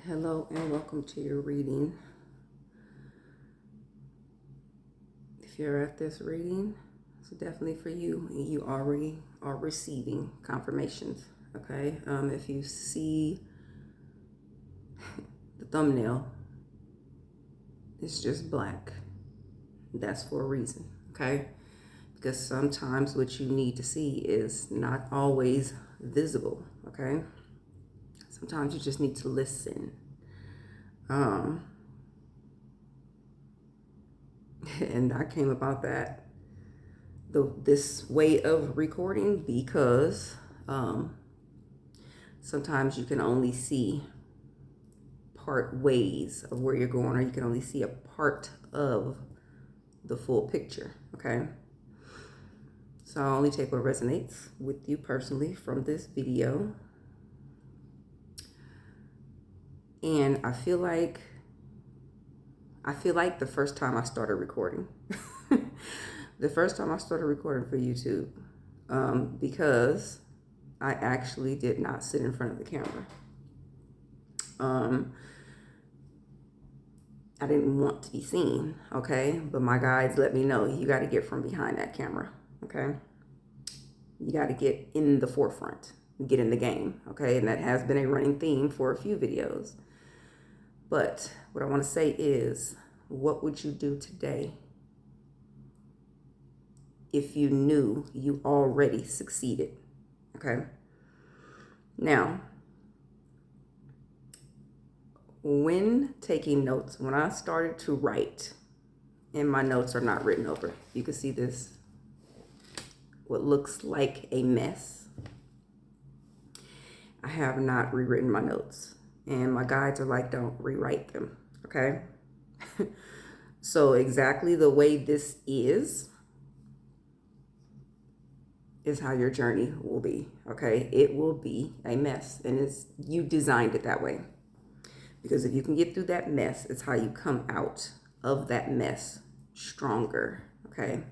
Hello and welcome to your reading. If you're at this reading, it's definitely for you. You already are receiving confirmations. Okay. If you see the thumbnail, it's just black. That's for a reason. Okay. Because sometimes what you need to see is not always visible. Okay. Sometimes you just need to listen. And I came about this way of recording because sometimes you can only see part ways of where you're going, or you can only see a part of the full picture. Okay. So I only take what resonates with you personally from this video. And I feel like the first time I started recording, the first time I started recording for YouTube, because I actually did not sit in front of the camera. I didn't want to be seen, okay? But my guides let me know, you got to get from behind that camera, okay? You got to get in the forefront, get in the game, okay? And that has been a running theme for a few videos. But what I want to say is, what would you do today if you knew you already succeeded? Okay. Now, when taking notes, when I started to write, and my notes are not written over, you can see this, what looks like a mess. I have not rewritten my notes. And my guides are like, don't rewrite them, okay? So exactly the way this is how your journey will be, okay? It will be a mess, and you designed it that way. Because if you can get through that mess, it's how you come out of that mess stronger, okay?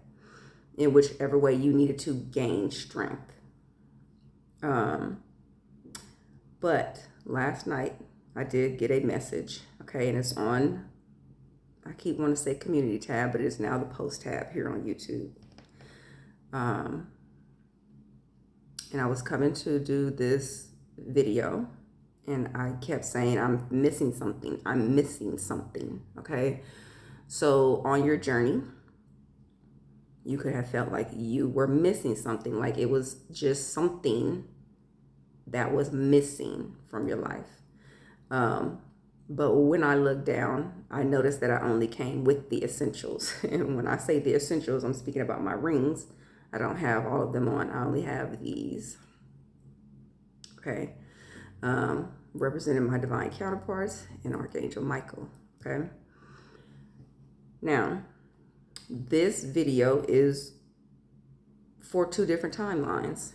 In whichever way you needed to gain strength. But last night, I did get a message, okay? And it's on, I keep wanting to say community tab, but it's now the post tab here on YouTube. And I was coming to do this video, and I kept saying, I'm missing something. I'm missing something, okay? So on your journey, you could have felt like you were missing something, like it was just something that was missing from your life. But when I looked down, I noticed that I only came with the essentials. And when I say the essentials, I'm speaking about my rings. I don't have all of them on. I only have these. Okay. Representing my divine counterparts and Archangel Michael. Okay. Now, this video is for two different timelines.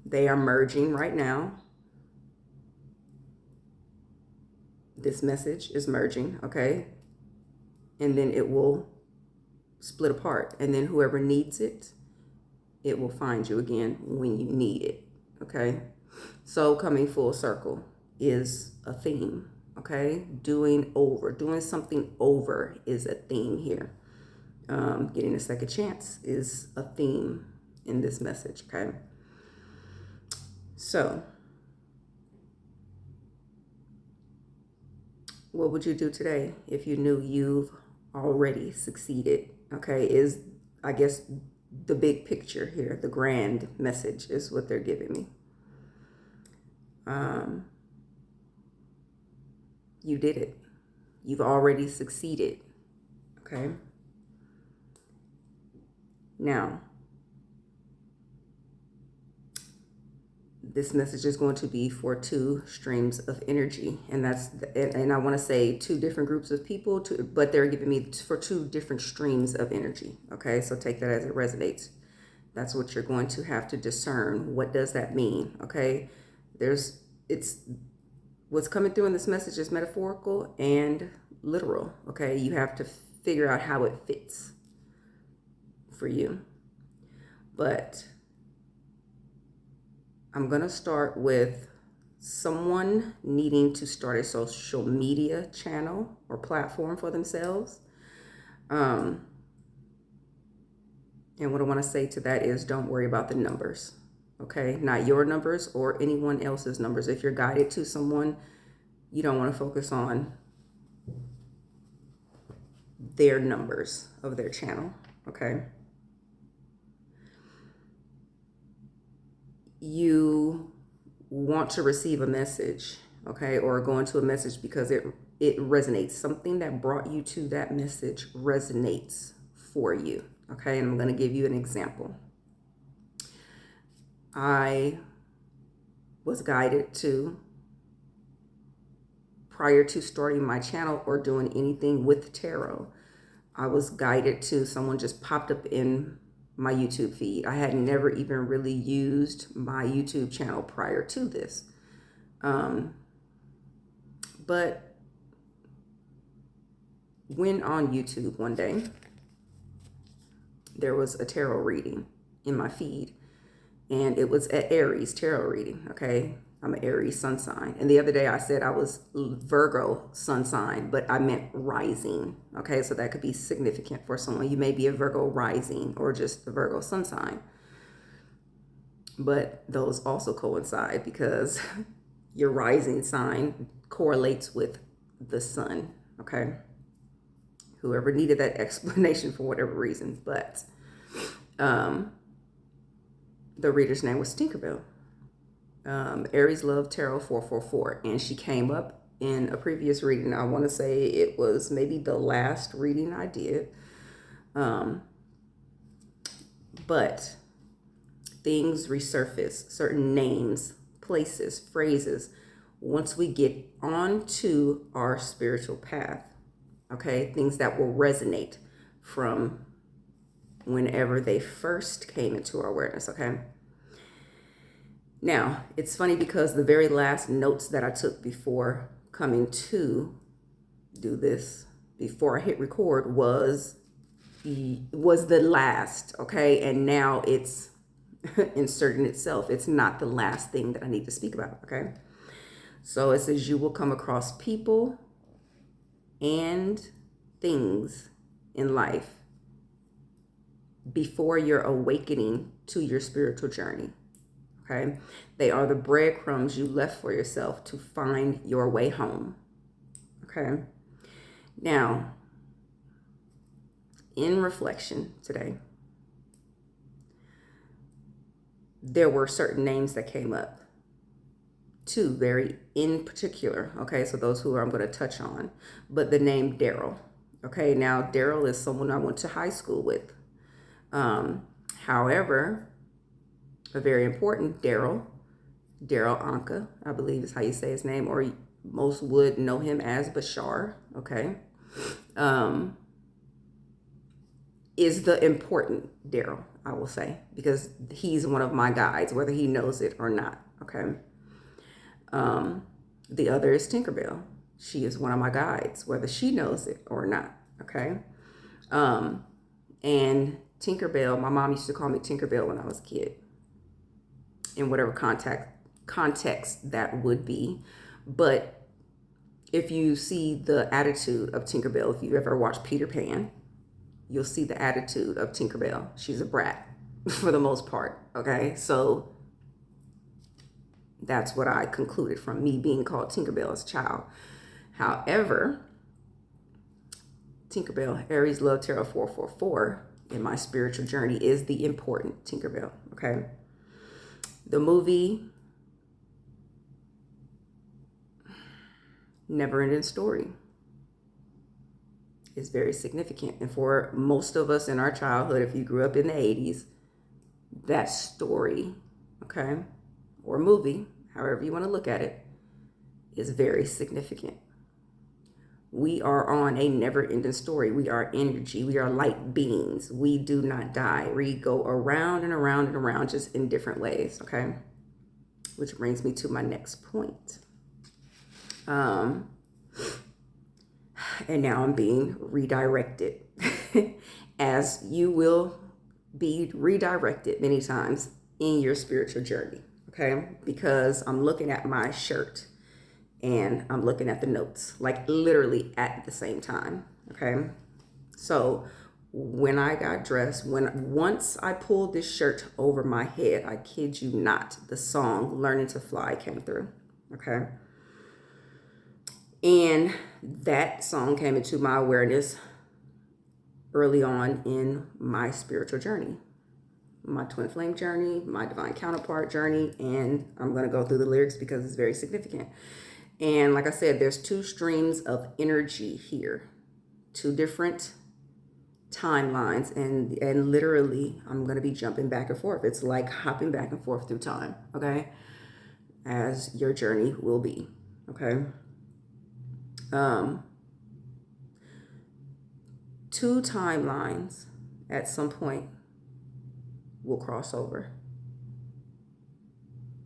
They are merging right now. This message is merging, okay? And then it will split apart. And then whoever needs it, it will find you again when you need it, okay? So coming full circle is a theme, okay? Doing something over is a theme here. Getting a second chance is a theme in this message, okay? So, what would you do today if you knew you've already succeeded? Okay, is, I guess, the big picture here, the grand message is what they're giving me. You did it. You've already succeeded. Okay. Now, this message is going to be for two streams of energy, and I want to say two different groups of people, but they're giving me for two different streams of energy. Okay, so take that as it resonates. That's what you're going to have to discern. What does that mean? Okay, what's coming through in this message is metaphorical and literal. Okay, you have to figure out how it fits for you, but I'm going to start with someone needing to start a social media channel or platform for themselves. And what I want to say to that is, don't worry about the numbers, okay? Not your numbers or anyone else's numbers. If you're guided to someone, you don't want to focus on their numbers of their channel, okay? You want to receive a message, okay, or go into a message because it resonates. Something that brought you to that message resonates for you, okay? And I'm going to give you an example. I was guided to, prior to starting my channel or doing anything with tarot, I was guided to, someone just popped up in my YouTube feed. I had never even really used my YouTube channel prior to this. But when on YouTube one day, there was a tarot reading in my feed, and it was an Aries tarot reading, okay? I'm an Aries sun sign. And the other day I said I was Virgo sun sign, but I meant rising, okay? So that could be significant for someone. You may be a Virgo rising or just the Virgo sun sign. But those also coincide because your rising sign correlates with the sun, okay? Whoever needed that explanation for whatever reason. But the reader's name was Tinkerbell. Aries Love Tarot 444, and she came up in a previous reading. I want to say it was maybe the last reading I did. But things resurface, certain names, places, phrases, once we get onto our spiritual path, okay? Things that will resonate from whenever they first came into our awareness, okay? Now, it's funny because the very last notes that I took before coming to do this, before I hit record, was the last, okay? And now it's inserting itself. It's not the last thing that I need to speak about, okay? So it says you will come across people and things in life before your awakening to your spiritual journey. Okay, they are the breadcrumbs you left for yourself to find your way home. Okay, now in reflection today, there were certain names that came up, two very in particular. Okay, so those who I'm going to touch on, but the name Daryl. Okay, now Daryl is someone I went to high school with. However, a very important Daryl Anka, I believe is how you say his name, or most would know him as Bashar, okay, is the important Daryl, I will say, because he's one of my guides, whether he knows it or not, okay. The other is Tinkerbell. She is one of my guides, whether she knows it or not, okay. And Tinkerbell, my mom used to call me Tinkerbell when I was a kid, in whatever context that would be. But if you see the attitude of Tinkerbell, if you ever watch Peter Pan, you'll see the attitude of Tinkerbell. She's a brat for the most part, okay? So that's what I concluded from me being called Tinkerbell as a child. However, Tinkerbell, Aries Love Tarot 444, in my spiritual journey is the important Tinkerbell, okay? The movie Never Ending Story is very significant. And for most of us in our childhood, if you grew up in the 80s, that story, okay, or movie, however you want to look at it, is very significant. We are on a never-ending story. We are energy. We are light beings. We do not die. We go around and around and around, just in different ways, okay? Which brings me to my next point. And now I'm being redirected, as you will be redirected many times in your spiritual journey, okay? Because I'm looking at my shirt and I'm looking at the notes, like literally at the same time, okay? So when I got dressed, once I pulled this shirt over my head, I kid you not, the song Learning to Fly came through, okay? And that song came into my awareness early on in my spiritual journey, my twin flame journey, my divine counterpart journey, and I'm going to go through the lyrics because it's very significant. And like I said, there's two streams of energy here, two different timelines, and literally I'm going to be jumping back and forth. It's like hopping back and forth through time, okay? As your journey will be, okay? Two timelines at some point will cross over,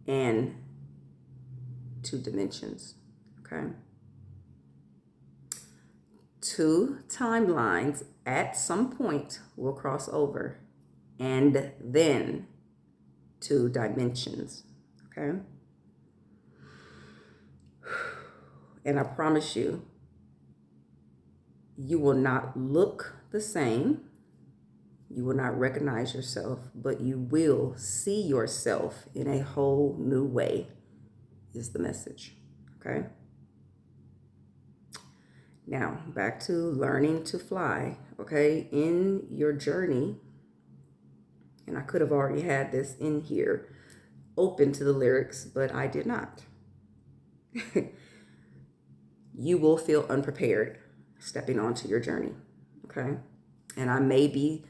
and two dimensions, okay? Two timelines at some point will cross over, and then two dimensions, okay? And I promise you, you will not look the same. You will not recognize yourself, but you will see yourself in a whole new way, is the message, okay? Now, back to learning to fly, okay? In your journey, and I could have already had this in here, open to the lyrics, but I did not. You will feel unprepared stepping onto your journey, okay? And I may be,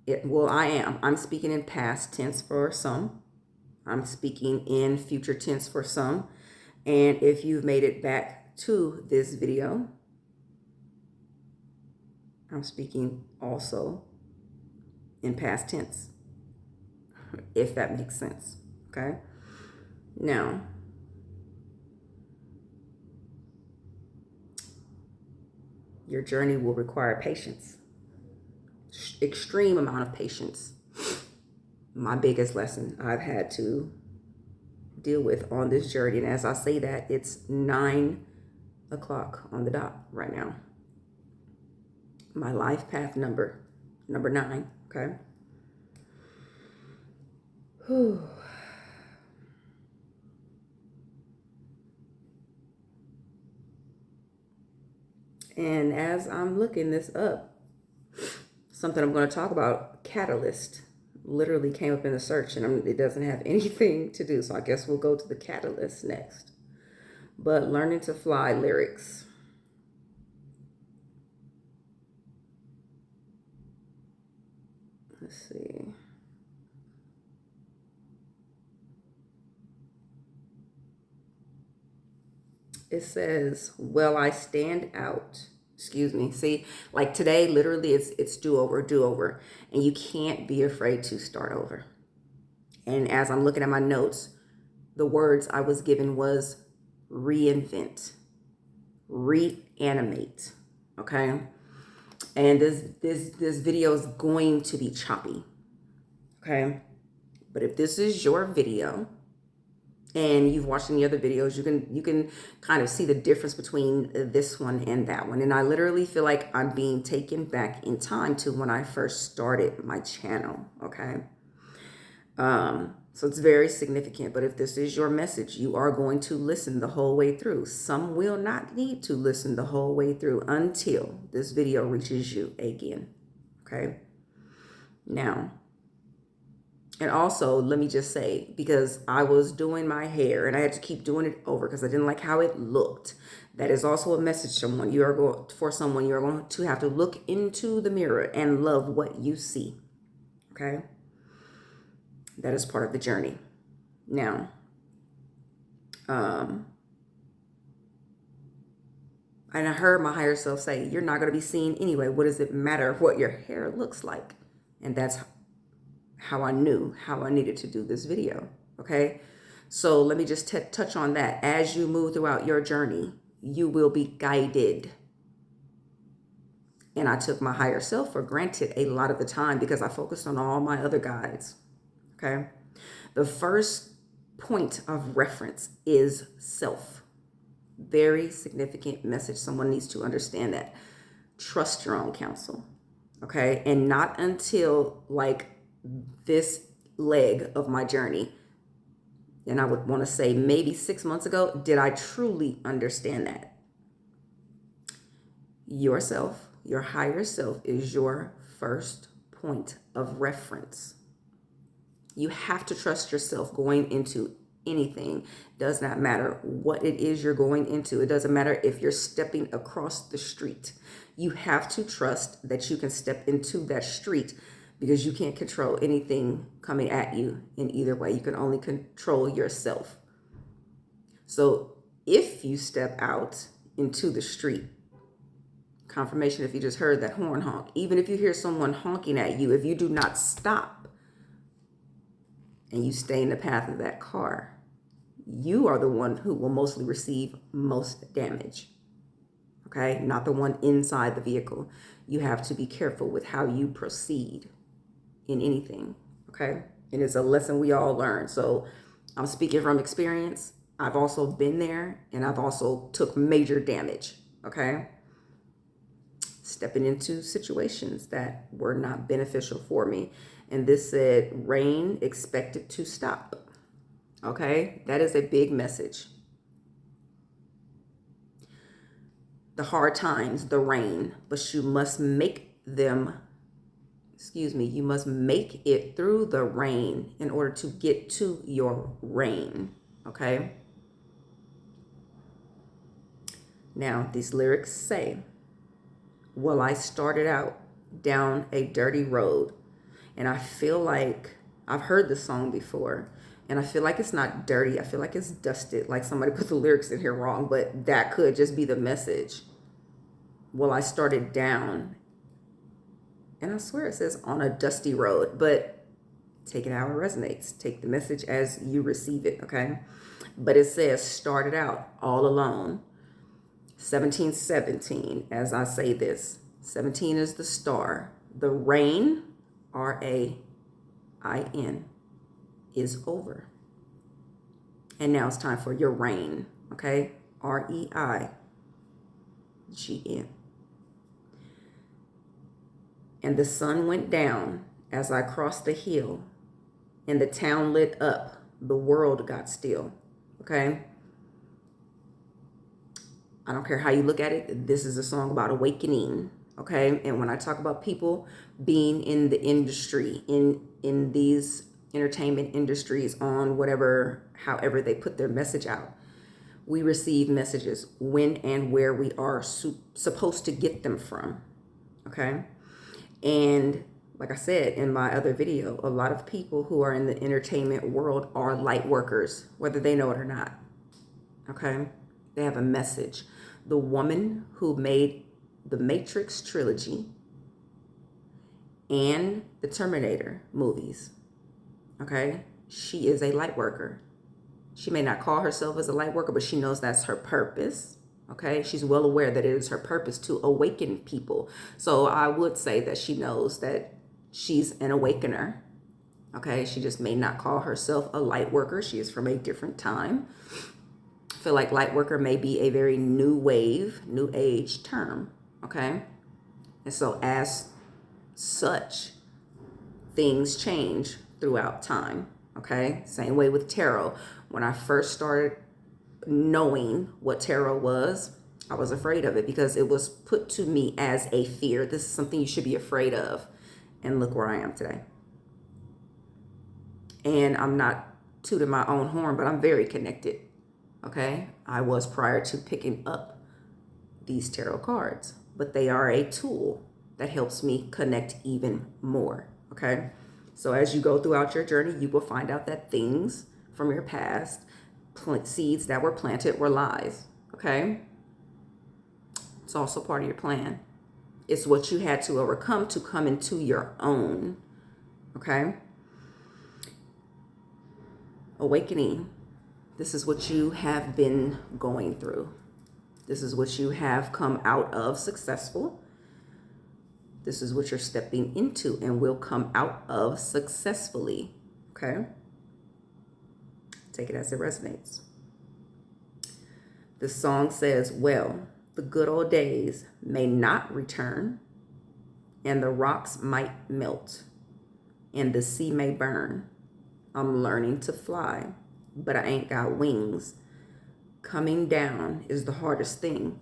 I am. I'm speaking in past tense for some. I'm speaking in future tense for some. And if you've made it back to this video, I'm speaking also in past tense, if that makes sense, okay? Now, your journey will require patience, extreme amount of patience. My biggest lesson I've had to deal with on this journey. And as I say that, it's 9 o'clock on the dot right now. My life path number 9, okay? Whew. And as I'm looking this up, something I'm going to talk about, catalyst, literally came up in the search, and it doesn't have anything to do. So I guess we'll go to the catalyst next. But learning to fly lyrics. Let's see. It says, well, I stand out. Excuse me. See, like today, literally it's do over. And you can't be afraid to start over. And as I'm looking at my notes, the words I was given was reinvent, reanimate. Okay. And this video is going to be choppy. Okay. But if this is your video and you've watched any other videos, you can kind of see the difference between this one and that one. And I literally feel like I'm being taken back in time to when I first started my channel, okay? So it's very significant, but if this is your message, you are going to listen the whole way through. Some will not need to listen the whole way through until this video reaches you again, okay? Now, and also, let me just say, because I was doing my hair and I had to keep doing it over because I didn't like how it looked. That is also a message to someone. You are going to have to look into the mirror and love what you see. Okay? That is part of the journey. Now, and I heard my higher self say, you're not going to be seen anyway. What does it matter what your hair looks like? And that's how I knew how I needed to do this video, okay? So let me just touch on that. As you move throughout your journey, you will be guided. And I took my higher self for granted a lot of the time because I focused on all my other guides, okay? The first point of reference is self. Very significant message. Someone needs to understand that. Trust your own counsel. Okay. And not until like this leg of my journey, and I would want to say maybe 6 months ago, did I truly understand that. Yourself, your higher self, is your first point of reference. You have to trust yourself going into anything. Does not matter what it is you're going into. It doesn't matter if you're stepping across the street. You have to trust that you can step into that street, because you can't control anything coming at you in either way. You can only control yourself. So if you step out into the street, confirmation if you just heard that horn honk, even if you hear someone honking at you, if you do not stop and you stay in the path of that car, you are the one who will mostly receive most damage. Okay, not the one inside the vehicle. You have to be careful with how you proceed in anything. Okay, and it's a lesson we all learn. So I'm speaking from experience. I've also been there, and I've also took major damage. Okay, stepping into situations that were not beneficial for me. And this said, rain expected to stop. Okay, that is a big message. The hard times, the rain, but you must make you must make it through the rain in order to get to your reign. Okay. Now, these lyrics say, well, I started out down a dirty road. And I feel like I've heard this song before, and I feel like it's not dirty. I feel like it's dusted, like somebody put the lyrics in here wrong, but that could just be the message. Well, I started down, and I swear it says on a dusty road, but take it how it resonates. Take the message as you receive it, okay? But it says started out all alone. 1717, as I say this, 17 is the star. The rain, R-A-I-N, is over. And now it's time for your reign, okay? R-E-I-G-N. And the sun went down as I crossed the hill, and the town lit up, the world got still, okay? I don't care how you look at it, this is a song about awakening, okay? And when I talk about people being in the industry, in these entertainment industries, on whatever, however they put their message out, we receive messages when and where we are supposed to get them from, okay? And like I said in my other video, a lot of people who are in the entertainment world are light workers, whether they know it or not, okay? They have a message. The woman who made the Matrix trilogy and the Terminator movies, okay? She is a light worker. She may not call herself as a light worker, but she knows that's her purpose, okay? She's well aware that it is her purpose to awaken people. So I would say that she knows that she's an awakener, okay? She just may not call herself a light worker. She is from a different time. I feel like light worker may be a very new wave, new age term, okay? And so as such, things change throughout time, okay? Same way with tarot. When I first started knowing what tarot was, I was afraid of it because it was put to me as a fear. This is something you should be afraid of. And look where I am today. And I'm not tooting my own horn, but I'm very connected. Okay, I was prior to picking up these tarot cards, but they are a tool that helps me connect even more. Okay, so as you go throughout your journey, you will find out that things from your past, seeds that were planted, were lies. Okay, it's also part of your plan. It's what you had to overcome to come into your own. Okay, awakening. This is what you have been going through. This is what you have come out of successful. This is what you're stepping into and will come out of successfully. Okay? Take it as it resonates. The song says, well, the good old days may not return, and the rocks might melt, and the sea may burn. I'm learning to fly, but I ain't got wings. Coming down is the hardest thing.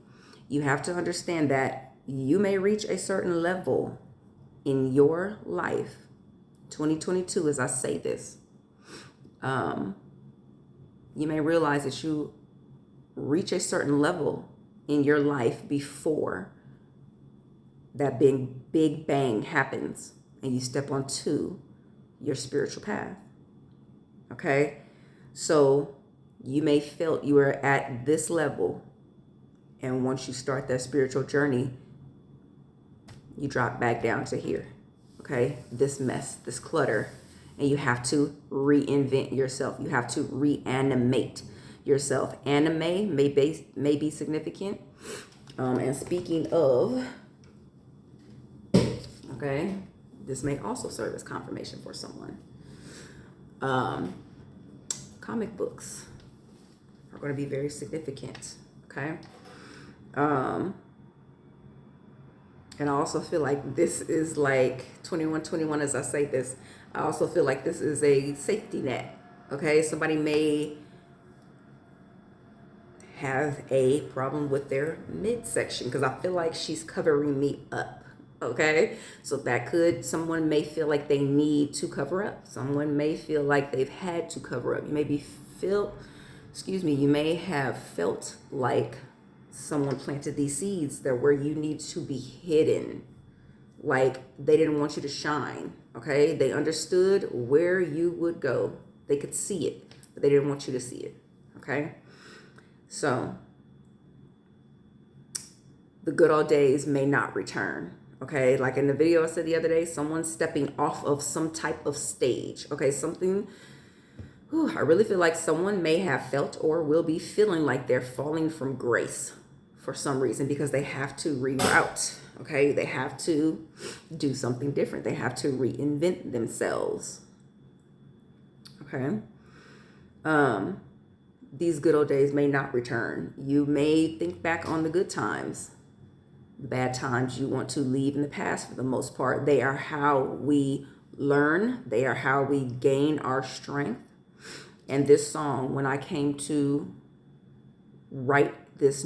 You have to understand that you may reach a certain level in your life. 2022, as I say this, you may realize that you reach a certain level in your life before that big bang happens and you step onto your spiritual path. Okay? So you may felt you were at this level, and once you start that spiritual journey, you drop back down to here. Okay? This mess, this clutter, and you have to reinvent yourself. You have to reanimate yourself. Anime may be significant. And speaking of, okay, this may also serve as confirmation for someone. Comic books are going to be very significant. Okay. And I also feel like this is like 2121 as I say this. I also feel like this is a safety net. Okay. Somebody may have a problem with their midsection because I feel like she's covering me up. Okay. So someone may feel like they need to cover up. Someone may feel like they've had to cover up. You may have felt like someone planted these seeds that where you need to be hidden. Like they didn't want you to shine. Okay. They understood where you would go. They could see it, but they didn't want you to see it. Okay. So the good old days may not return. Okay. Like in the video I said the other day, someone's stepping off of some type of stage. Okay. I really feel like someone may have felt or will be feeling like they're falling from grace for some reason because they have to reroute. Okay. They have to do something different. They have to reinvent themselves. Okay. These good old days may not return. You may think back on the good times. The bad times you want to leave in the past for the most part. They are how we learn. They are how we gain our strength. And this song, when I came to write this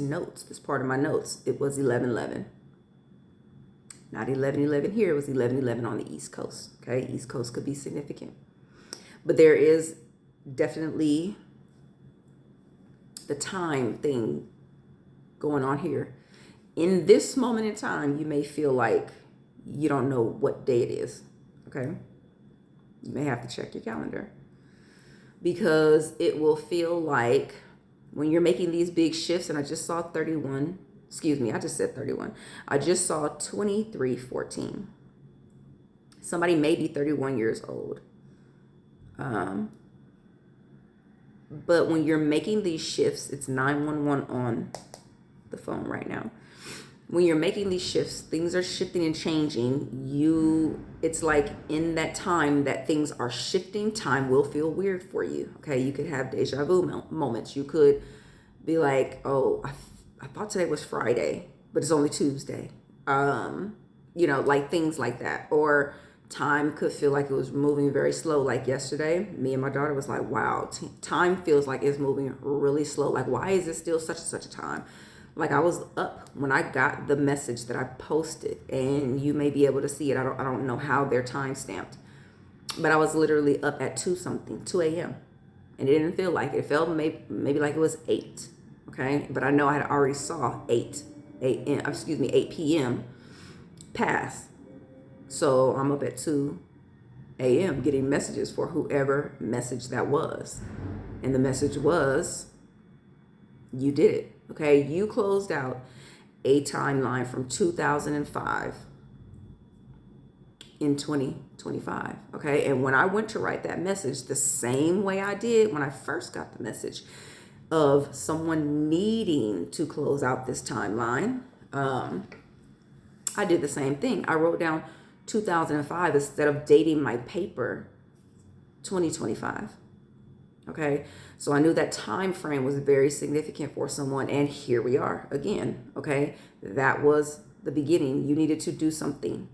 part of my notes, it was 11:11. Not 11:11 here. It was 11:11 on the East Coast. Okay, East Coast could be significant. But there is definitely the time thing going on here. In this moment in time, you may feel like you don't know what day it is. Okay. You may have to check your calendar because it will feel like when you're making these big shifts, and I just saw 31, I just said 31. I just saw 2314. Somebody may be 31 years old. But when you're making these shifts, it's 911 on the phone right now. When you're making these shifts, things are shifting and changing. It's like in that time that things are shifting, time will feel weird for you. Okay. You could have deja vu moments. You could be like, oh, I thought today was Friday, but it's only Tuesday. Like things like that. Or time could feel like it was moving very slow. Like yesterday, me and my daughter was like, wow, time feels like it's moving really slow. Like, why is it still such and such a time? Like I was up when I got the message that I posted, and you may be able to see it. I don't know how they're time stamped, but I was literally up at 2 a.m. and it didn't feel like it. It felt maybe like it was 8. Okay. But I know I had already saw 8 p.m. pass. So I'm up at 2 a.m. getting messages for whoever message that was. And the message was, you did it. Okay. You closed out a timeline from 2005 in 2025. Okay. And when I went to write that message, the same way I did when I first got the message of someone needing to close out this timeline, I did the same thing. I wrote down 2005 instead of dating my paper 2025. Okay, so I knew that time frame was very significant for someone, and here we are again. Okay, that was the beginning. You needed to do something.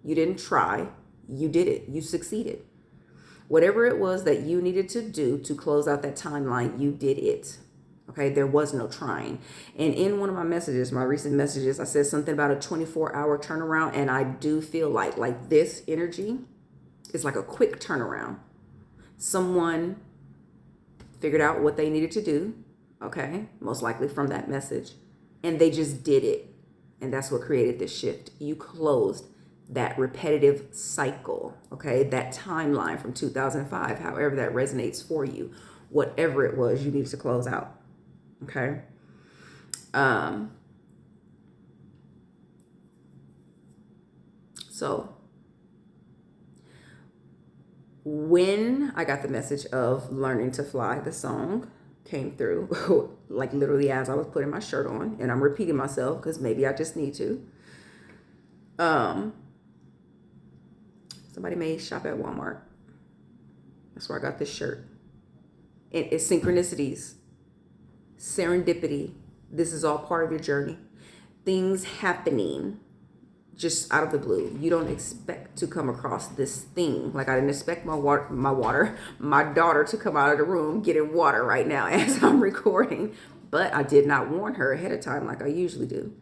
You didn't try, you did it. You succeeded. Whatever it was that you needed to do to close out that timeline, you did it. Okay, there was no trying. And in one of my messages, my recent messages, I said something about a 24-hour turnaround, and I do feel like this energy is like a quick turnaround. Someone figured out what they needed to do, okay, most likely from that message, and they just did it. And that's what created this shift. You closed that repetitive cycle, okay, that timeline from 2005, however that resonates for you, whatever it was you needed to close out, okay. So when I got the message of Learning to Fly, the song came through like literally as I was putting my shirt on, and I'm repeating myself because maybe I just need to. Somebody may shop at Walmart. That's where I got this shirt. And it's synchronicities, serendipity. This is all part of your journey. Things happening just out of the blue. You don't expect to come across this thing. Like I didn't expect my daughter to come out of the room getting water right now as I'm recording. But I did not warn her ahead of time like I usually do.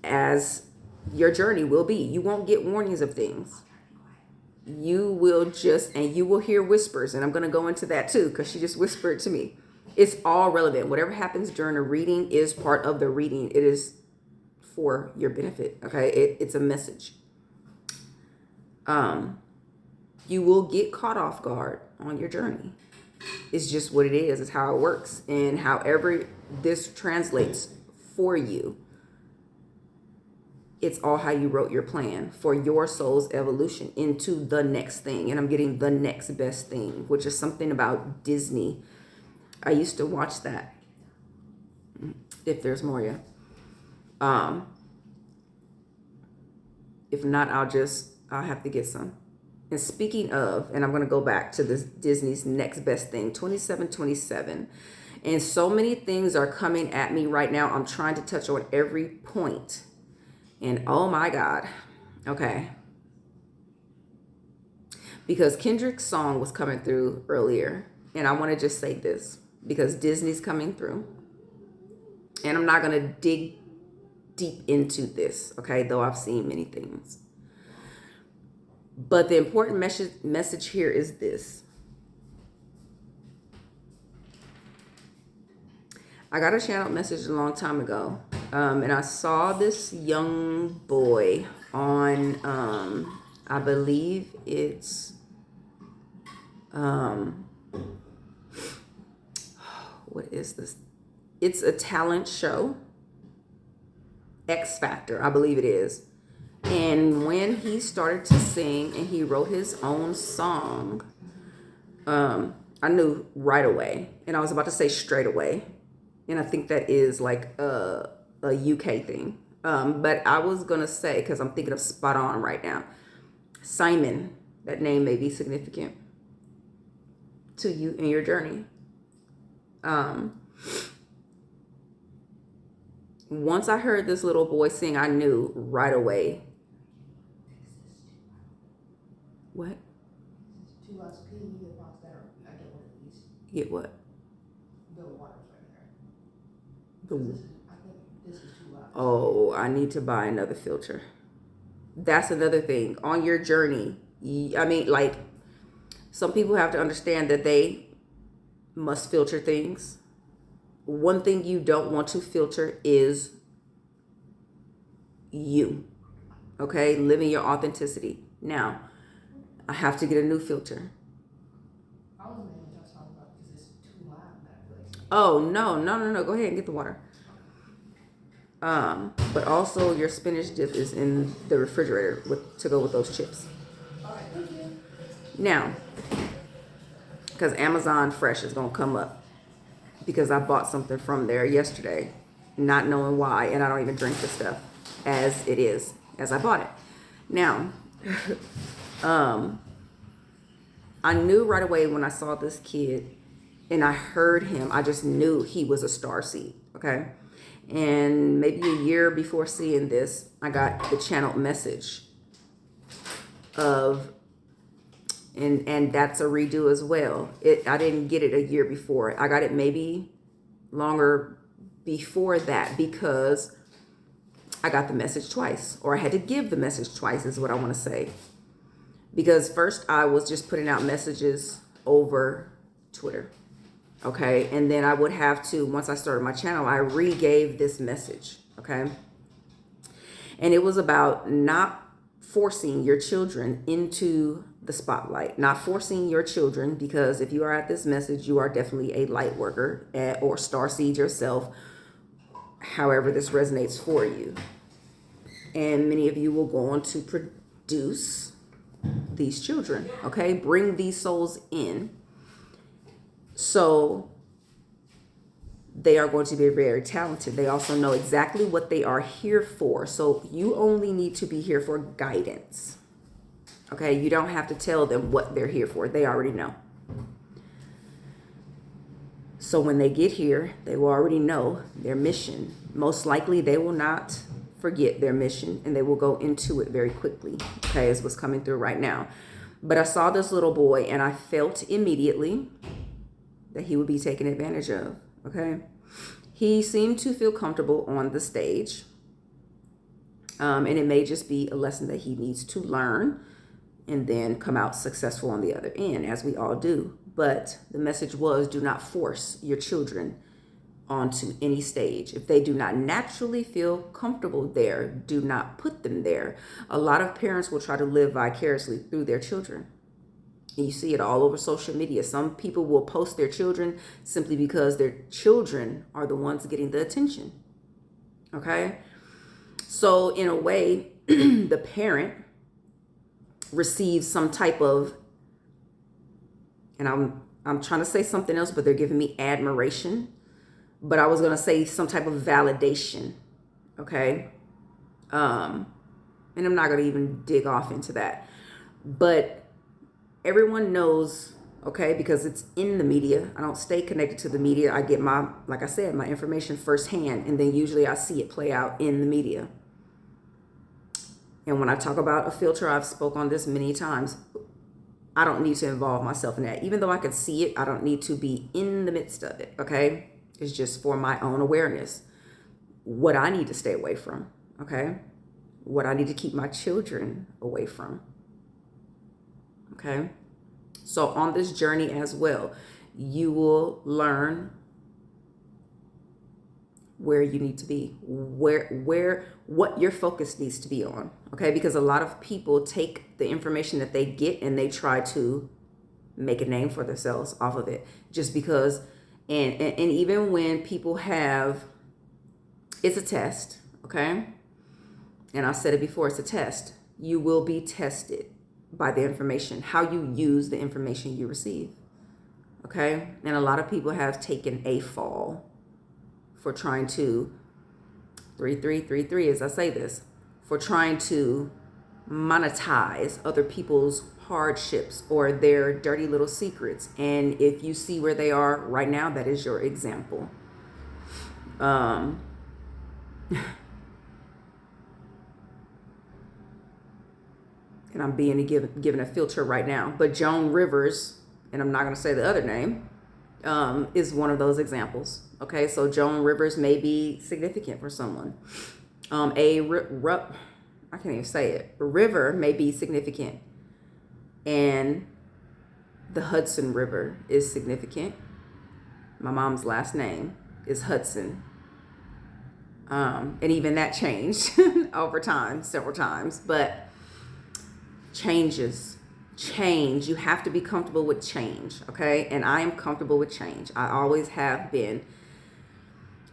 As your journey will be, you won't get warnings of things. You will you will hear whispers, and I'm going to go into that too because she just whispered to me. It's all relevant. Whatever happens during a reading is part of the reading. It is for your benefit, okay? It's a message. You will get caught off guard on your journey. It's just what it is. It's how it works. And however this translates for you, it's all how you wrote your plan for your soul's evolution into the next thing. And I'm getting the next best thing, which is something about Disney. I used to watch that. If there's more, yeah. If not, I'll have to get some. And speaking of, and I'm going to go back to this Disney's next best thing, 2727. And so many things are coming at me right now. I'm trying to touch on every point. And oh my God. Okay. Because Kendrick's song was coming through earlier. And I want to just say this because Disney's coming through. And I'm not going to dig deep into this, okay, though I've seen many things. But the important message here is this. I got a channel message a long time ago, and I saw this young boy on, I believe it's, what is this? It's a talent show. X Factor, I believe it is. And when he started to sing and he wrote his own song, I knew right away. And I was about to say straight away. And I think that is like a UK thing. But I was going to say, because I'm thinking of spot on right now, Simon, that name may be significant to you in your journey. Once I heard this little boy sing, I knew right away. What? Get what? The water's right there. I think this is too loud. Oh, I need to buy another filter. That's another thing. On your journey, I mean, like, some people have to understand that they must filter things. One thing you don't want to filter is you. Okay? Living your authenticity. Now, I have to get a new filter. I was mainly just talking about because it's too loud that place. Oh, no. Go ahead and get the water. But also your spinach dip is in the refrigerator to go with those chips. All right, thank you. Now, because Amazon Fresh is going to come up. Because I bought something from there yesterday, not knowing why, and I don't even drink the stuff as it is, as I bought it. Now, I knew right away when I saw this kid and I heard him, I just knew he was a starseed, okay? And maybe a year before seeing this, I got the channeled message of, and that's a redo as well. I didn't get it a year before. I got it maybe longer before that because I got the message twice, or I had to give the message twice is what I want to say. Because first I was just putting out messages over Twitter. Okay. And then I would have to, once I started my channel, I re-gave this message. Okay. And it was about not forcing your children into the spotlight, not forcing your children, because if you are at this message, you are definitely a light worker or starseed yourself, however this resonates for you. And many of you will go on to produce these children, okay? Bring these souls in. So they are going to be very talented. They also know exactly what they are here for. So you only need to be here for guidance, okay? You don't have to tell them what they're here for. They already know. So when they get here, they will already know their mission. Most likely they will not forget their mission and they will go into it very quickly, okay, is what's coming through right now. But I saw this little boy and I felt immediately that he would be taken advantage of, okay? He seemed to feel comfortable on the stage, and it may just be a lesson that he needs to learn and then come out successful on the other end, as we all do. But the message was, do not force your children onto any stage. If they do not naturally feel comfortable there, do not put them there. A lot of parents will try to live vicariously through their children. And you see it all over social media. Some people will post their children simply because their children are the ones getting the attention. Okay? So in a way, the parent receives some type of, and I'm trying to say something else, but they're giving me admiration. But I was going to say some type of validation, okay? And I'm not going to even dig off into that. But everyone knows, okay, because it's in the media. I don't stay connected to the media. I get my, like I said, my information firsthand, and then usually I see it play out in the media. And when I talk about a filter, I've spoke on this many times. I don't need to involve myself in that. Even though I can see it, I don't need to be in the midst of it, okay? It's just for my own awareness. What I need to stay away from, okay? What I need to keep my children away from, okay? So on this journey as well, you will learn where you need to be, what your focus needs to be on, okay? Because a lot of people take the information that they get and they try to make a name for themselves off of it just because. And even when people have, it's a test, okay? And I said it before, it's a test. You will be tested by the information, how you use the information you receive, okay? And a lot of people have taken a fall for trying to, 3333 as I say this, for trying to monetize other people's hardships or their dirty little secrets. And if you see where they are right now, that is your example. And I'm being given a filter right now. But Joan Rivers, and I'm not going to say the other name, is one of those examples. Okay, so Joan Rivers may be significant for someone. I can't even say it. A river may be significant. And the Hudson River is significant. My mom's last name is Hudson. And even that changed over time, several times. But change. You have to be comfortable with change, okay? And I am comfortable with change. I always have been.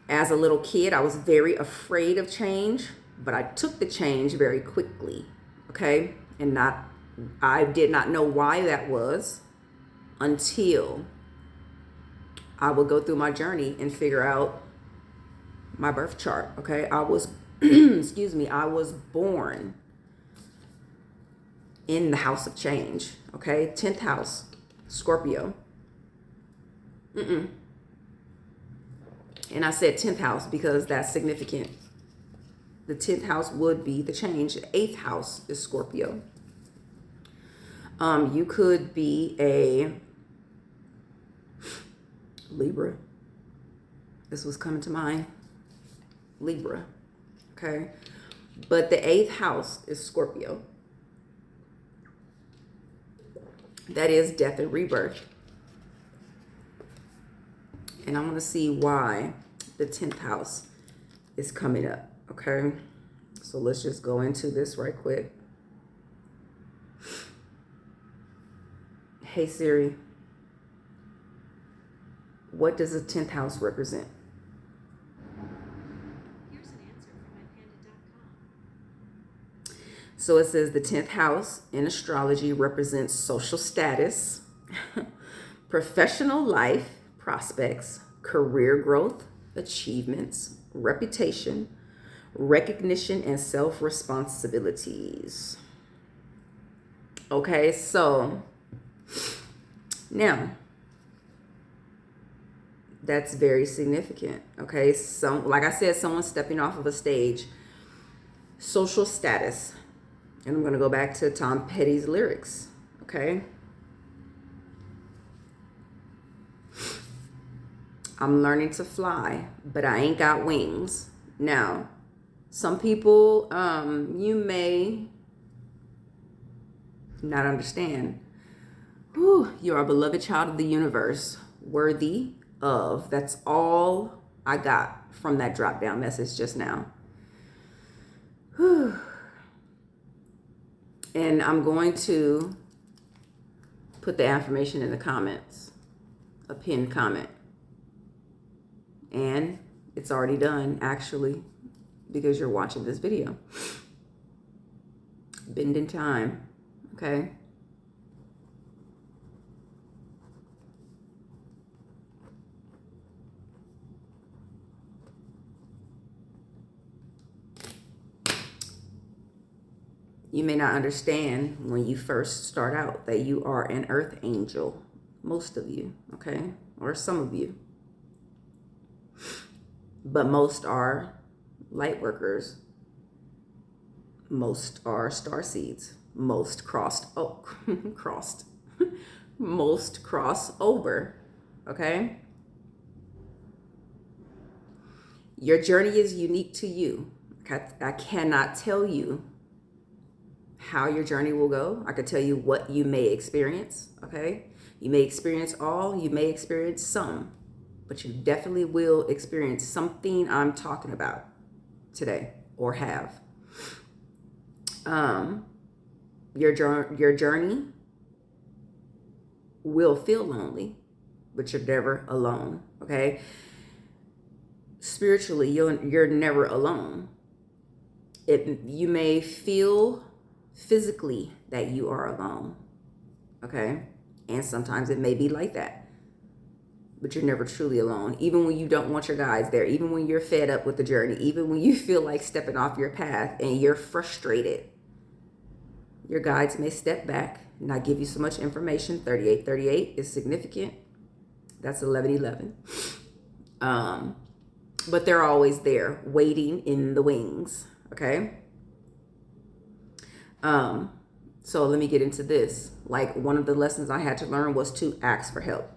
As a little kid, I was very afraid of change, but I took the change very quickly, okay? And I did not know why that was until I would go through my journey and figure out my birth chart, okay? I was, I was born in the house of change, okay? 10th house, Scorpio. And I said 10th house because that's significant. The 10th house would be the change. The 8th house is Scorpio. You could be a Libra. This was coming to mind. Libra. Okay. But the 8th house is Scorpio. That is death and rebirth. And I'm going to see why the 10th house is coming up. Okay. So let's just go into this right quick. Hey Siri, what does the 10th house represent? Here's an answer from mypanda.com. So it says the 10th house in astrology represents social status, professional life, prospects, career growth, achievements, reputation, recognition, and self-responsibilities. Okay, so now that's very significant. Okay, so like I said, someone stepping off of a stage, social status. And I'm going to go back to Tom Petty's lyrics. Okay, I'm learning to fly, but I ain't got wings. Now, some people, you may not understand. Whew, you are a beloved child of the universe, worthy of. That's all I got from that drop down message just now. Whew. And I'm going to put the affirmation in the comments, a pinned comment. And it's already done, actually, because you're watching this video. Bend in time, okay? You may not understand when you first start out that you are an earth angel. Most of you, okay? Or some of you. But most are light workers. Most are star seeds. Most most cross over, okay? Your journey is unique to you. I cannot tell you how your journey will go. I could tell you what you may experience, okay? You may experience all, you may experience some, but you definitely will experience something I'm talking about today or have. Your journey will feel lonely, but you're never alone, okay? Spiritually, you're never alone. You may feel physically that you are alone, okay? And sometimes it may be like that, but you're never truly alone. Even when you don't want your guides there, even when you're fed up with the journey, even when you feel like stepping off your path and you're frustrated, your guides may step back, not give you so much information. 3838 is significant. That's 1111. But they're always there, waiting in the wings, okay? So let me get into this. Like, one of the lessons I had to learn was to ask for help.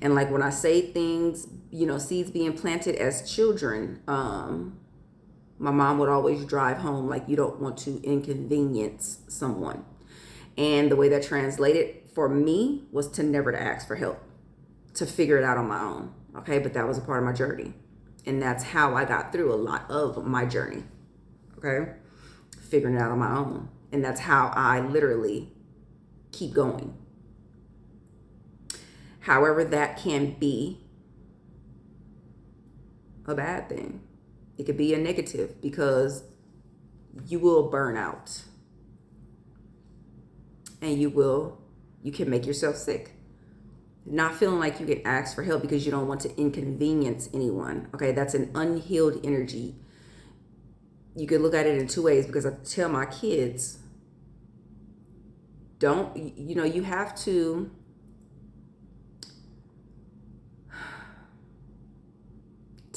And like when I say things, seeds being planted as children, my mom would always drive home like, you don't want to inconvenience someone. And the way that translated for me was to never to ask for help, to figure it out on my own. Okay, but that was a part of my journey. And that's how I got through a lot of my journey. Okay, figuring it out on my own. And that's how I literally keep going. However, that can be a bad thing. It could be a negative because you will burn out. And you can make yourself sick. Not feeling like you can ask for help because you don't want to inconvenience anyone. Okay, that's an unhealed energy. You could look at it in two ways, because I tell my kids, you have to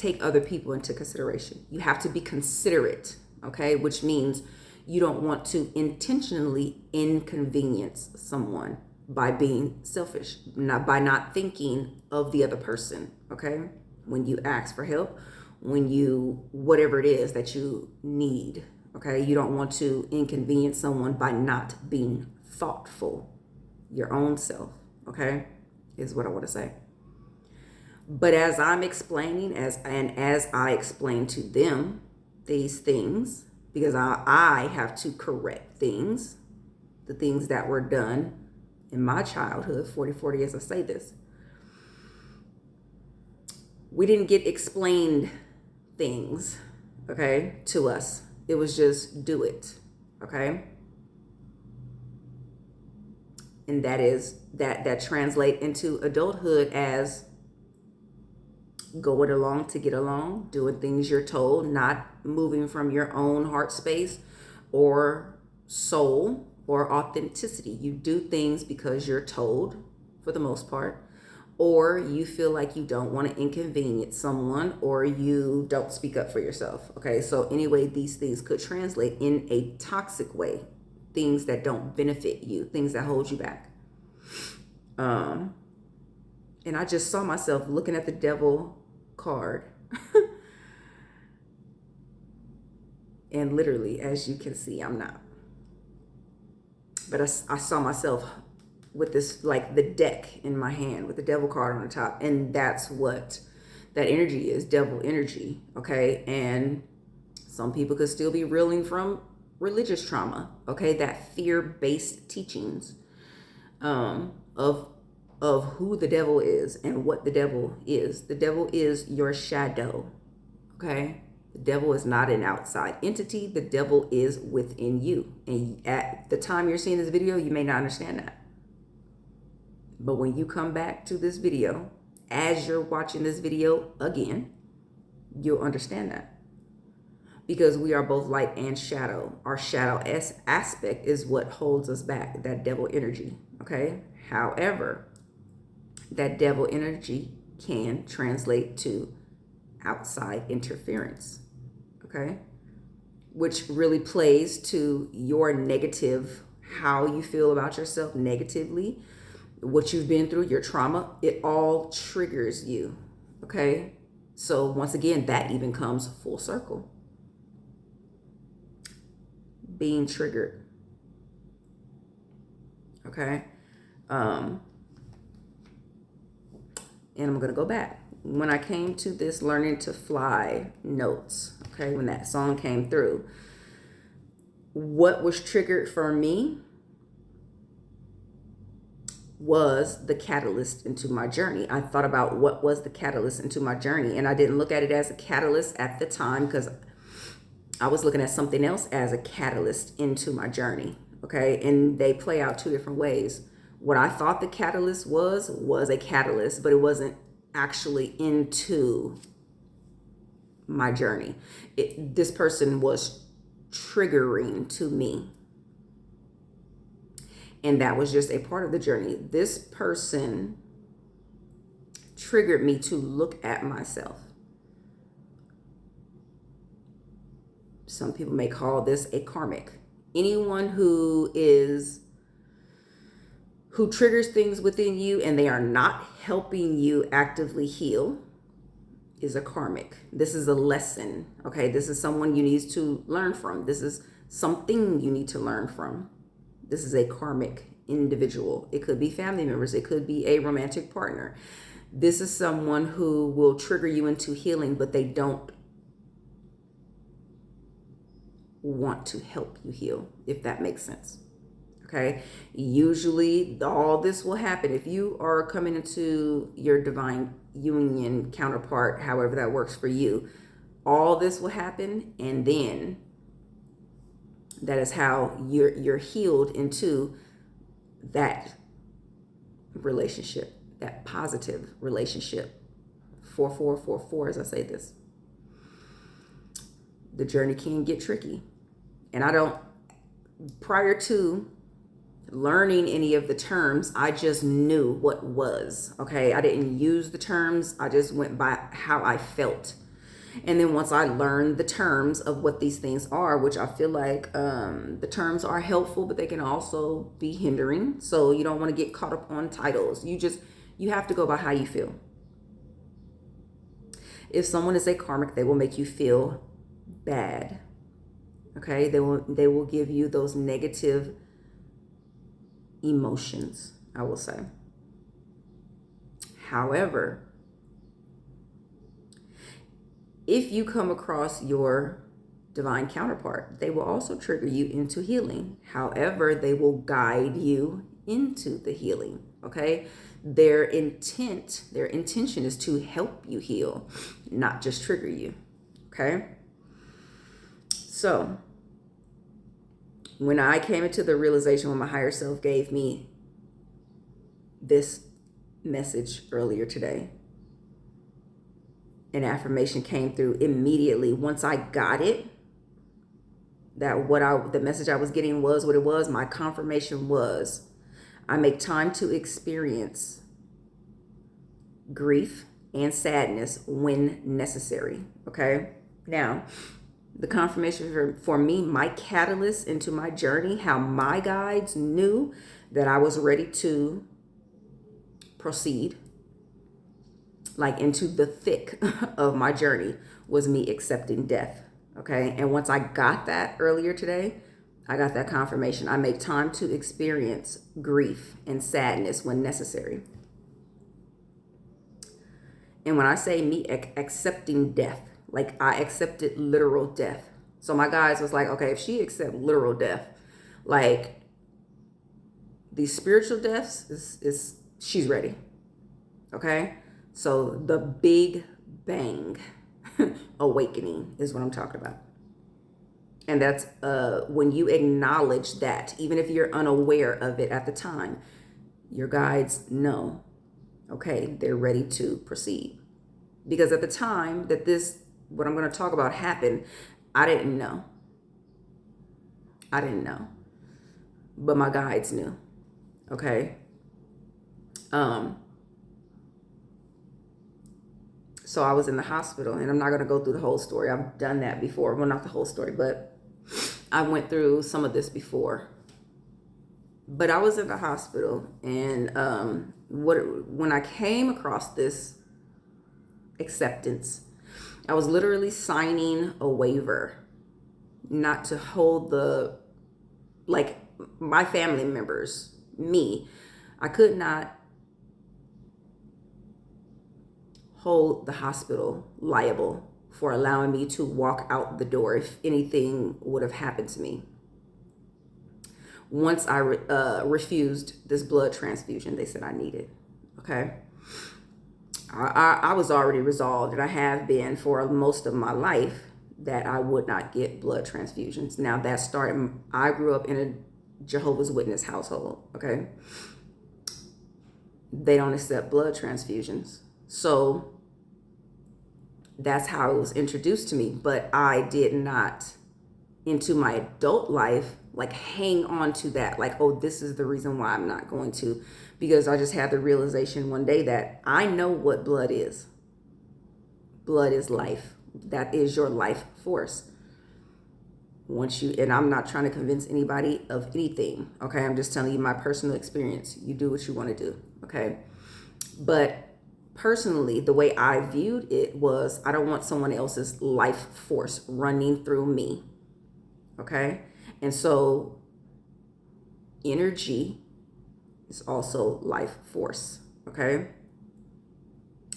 take other people into consideration. You have to be considerate, okay? Which means you don't want to intentionally inconvenience someone by being selfish, by not thinking of the other person, okay? When you ask for help, when you, whatever it is that you need, okay? You don't want to inconvenience someone by not being thoughtful. Your own self, okay, is what I want to say. But as I'm explaining, as I explain to them these things, because I have to correct things, the things that were done in my childhood, 40 as I say this. We didn't get explained things, okay, to us. It was just do it, okay? And that translate into adulthood as going along to get along, doing things you're told, not moving from your own heart space or soul or authenticity. You do things because you're told, for the most part, or you feel like you don't want to inconvenience someone, or you don't speak up for yourself. Okay, so anyway, these things could translate in a toxic way, things that don't benefit you, things that hold you back. And I just saw myself looking at the devil card. And literally, as you can see, I'm not. But I saw myself with this, like the deck in my hand with the devil card on the top. And that's what that energy is, devil energy. Okay. And some people could still be reeling from religious trauma. Okay. That fear-based teachings of who the devil is and what the devil is. The devil is your shadow. Okay. The devil is not an outside entity. The devil is within you. And at the time you're seeing this video, you may not understand that. But when you come back to this video, as you're watching this video again, you'll understand that. Because we are both light and shadow. Our shadow aspect is what holds us back, that devil energy. Okay. However, that devil energy can translate to outside interference. Okay. Which really plays to your negative, how you feel about yourself negatively, what you've been through, your trauma, it all triggers you. Okay. So once again, that even comes full circle. Being triggered. Okay. And I'm going to go back. When I came to this learning to fly notes, okay, when that song came through, what was triggered for me was the catalyst into my journey. I thought about what was the catalyst into my journey, and I didn't look at it as a catalyst at the time because I was looking at something else as a catalyst into my journey, okay? And they play out two different ways. What I thought the catalyst was a catalyst, but it wasn't actually into my journey. This person was triggering to me. And that was just a part of the journey. This person triggered me to look at myself. Some people may call this a karmic. Anyone who triggers things within you and they are not helping you actively heal is a karmic. This is a lesson, okay? This is someone you need to learn from. This is something you need to learn from. This is a karmic individual. It could be family members. It could be a romantic partner. This is someone who will trigger you into healing, but they don't want to help you heal, if that makes sense. Okay. Usually all this will happen if you are coming into your divine union counterpart, however that works for you. All this will happen, and then that is how you're healed into that relationship, that positive relationship. 4444, as I say this. The journey can get tricky. And prior to learning any of the terms, I just knew what was, okay? I didn't use the terms. I just went by how I felt. And then once I learned the terms of what these things are, which I feel like the terms are helpful, but they can also be hindering. So you don't want to get caught up on titles. You have to go by how you feel. If someone is a karmic, they will make you feel bad. Okay, they will give you those negative emotions, I will say. However, if you come across your divine counterpart, they will also trigger you into healing. However, they will guide you into the healing. Okay, their intention is to help you heal, not just trigger you. Okay, so when I came into the realization, when my higher self gave me this message earlier today, an affirmation came through immediately. Once I got it, that the message I was getting was what it was, my confirmation was, I make time to experience grief and sadness when necessary. Okay, now the confirmation for me, my catalyst into my journey, how my guides knew that I was ready to proceed, like into the thick of my journey, was me accepting death. Okay, and once I got that earlier today, I got that confirmation. I make time to experience grief and sadness when necessary. And when I say me accepting death, like I accepted literal death. So my guys was like, okay, if she accept literal death, like these spiritual deaths is she's ready. Okay, so the big bang awakening is what I'm talking about. And that's when you acknowledge that, even if you're unaware of it at the time, your guides know, okay, they're ready to proceed. Because at the time that what I'm going to talk about happened, I didn't know. But my guides knew. Okay. So I was in the hospital, and I'm not going to go through the whole story. I've done that before. Well, not the whole story, but I went through some of this before. But I was in the hospital, and when I came across this acceptance, I was literally signing a waiver not to hold my family members, me. I could not hold the hospital liable for allowing me to walk out the door if anything would have happened to me. Once I refused this blood transfusion they said I needed. Okay. I was already resolved, and I have been for most of my life, that I would not get blood transfusions. Now that started, I grew up in a Jehovah's Witness household. Okay. They don't accept blood transfusions. So that's how it was introduced to me. But I did not, into my adult life, like hang on to that. Like, oh, this is the reason why I'm not going to. Because I just had the realization one day that I know what blood is. Blood is life. That is your life force. And I'm not trying to convince anybody of anything. Okay, I'm just telling you my personal experience. You do what you want to do. Okay. But personally, the way I viewed it was, I don't want someone else's life force running through me. Okay. And so energy is also life force. Okay.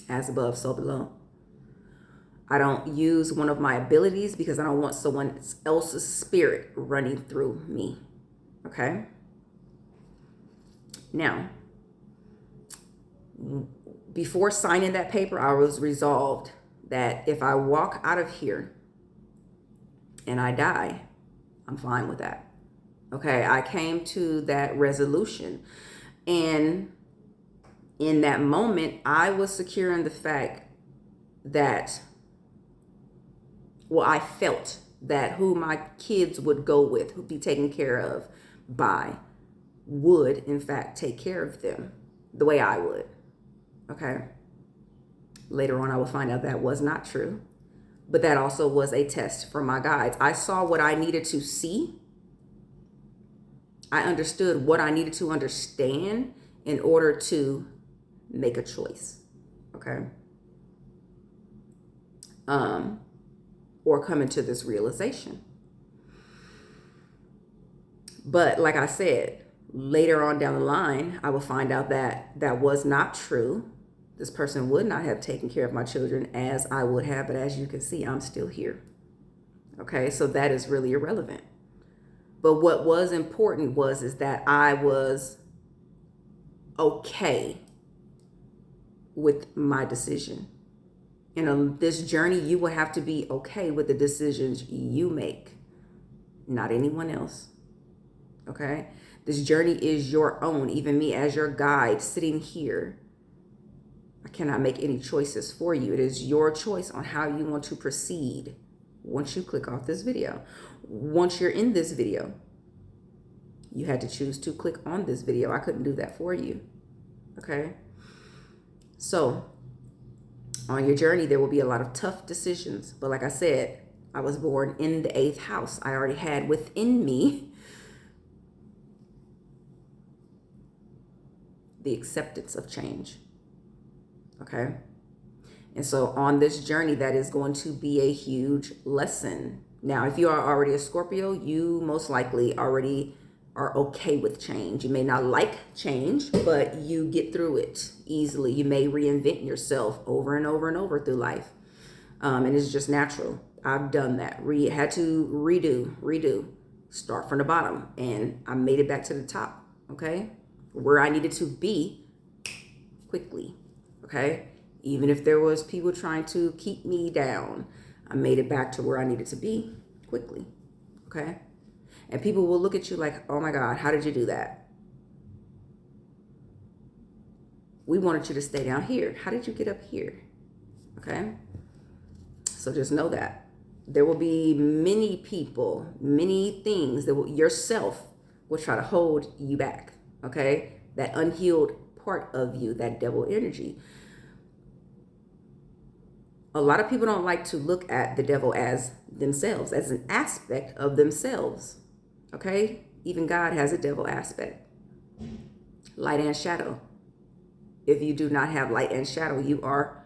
As above, so below. I don't use one of my abilities because I don't want someone else's spirit running through me. Okay. Now, before signing that paper, I was resolved that if I walk out of here and I die, I'm fine with that. Okay. I came to that resolution. And in that moment, I was secure in the fact that, I felt that who my kids would go with, who'd be taken care of by, would in fact take care of them the way I would. Okay. Later on, I will find out that was not true. But that also was a test for my guides. I saw what I needed to see. I understood what I needed to understand in order to make a choice. Okay. Or come into this realization. But like I said, later on down the line, I will find out that that was not true. This person would not have taken care of my children as I would have. But as you can see, I'm still here. Okay, so that is really irrelevant. But what was important is that I was okay with my decision. And on this journey, you will have to be okay with the decisions you make, not anyone else. Okay? This journey is your own. Even me as your guide sitting here, I cannot make any choices for you. It is your choice on how you want to proceed once you click off this video. Once you're in this video, you had to choose to click on this video. I couldn't do that for you. Okay? So, on your journey, there will be a lot of tough decisions. But like I said, I was born in the 8th house. I already had within me the acceptance of change. Okay? And so on this journey, that is going to be a huge lesson. Now, if you are already a Scorpio, you most likely already are okay with change. You may not like change, but you get through it easily. You may reinvent yourself over and over and over through life. And it's just natural. I've done that. Had to redo, start from the bottom. And I made it back to the top, okay? Where I needed to be quickly, okay? Even if there was people trying to keep me down, I made it back to where I needed to be quickly, okay? And people will look at you like, oh my God, how did you do that? We wanted you to stay down here. How did you get up here? Okay? So just know that. There will be many people, many things that yourself will try to hold you back. Okay? That unhealed part of you, that devil energy. A lot of people don't like to look at the devil as themselves, as an aspect of themselves. Okay? Even God has a devil aspect. Light and shadow. If you do not have light and shadow, you are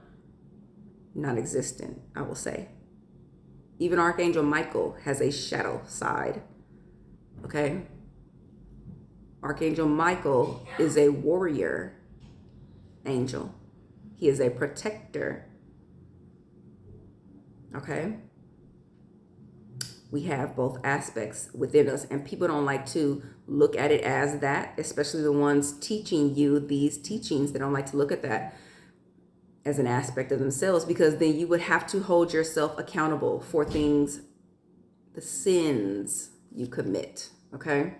non-existent, I will say. Even Archangel Michael has a shadow side. Okay? Archangel Michael is a warrior angel. He is a protector. Okay? We have both aspects within us, and people don't like to look at it as that, especially the ones teaching you these teachings. They don't like to look at that as an aspect of themselves, because then you would have to hold yourself accountable for things, the sins you commit, okay?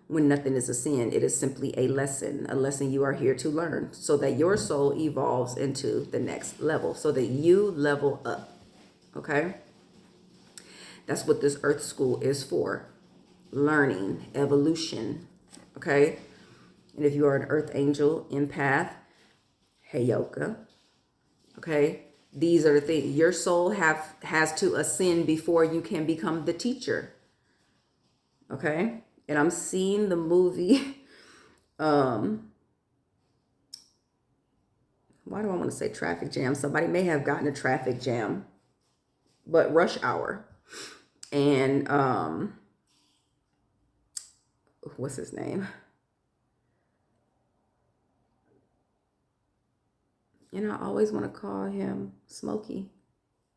When nothing is a sin, it is simply a lesson you are here to learn so that your soul evolves into the next level, so that you level up, okay? That's what this earth school is for. Learning, evolution, okay? And if you are an earth angel, empath, heyoka, okay? These are the things. Your soul has to ascend before you can become the teacher, okay? And I'm seeing the movie, why do I want to say traffic jam? Somebody may have gotten a traffic jam, but Rush Hour. And what's his name? And I always want to call him Smokey.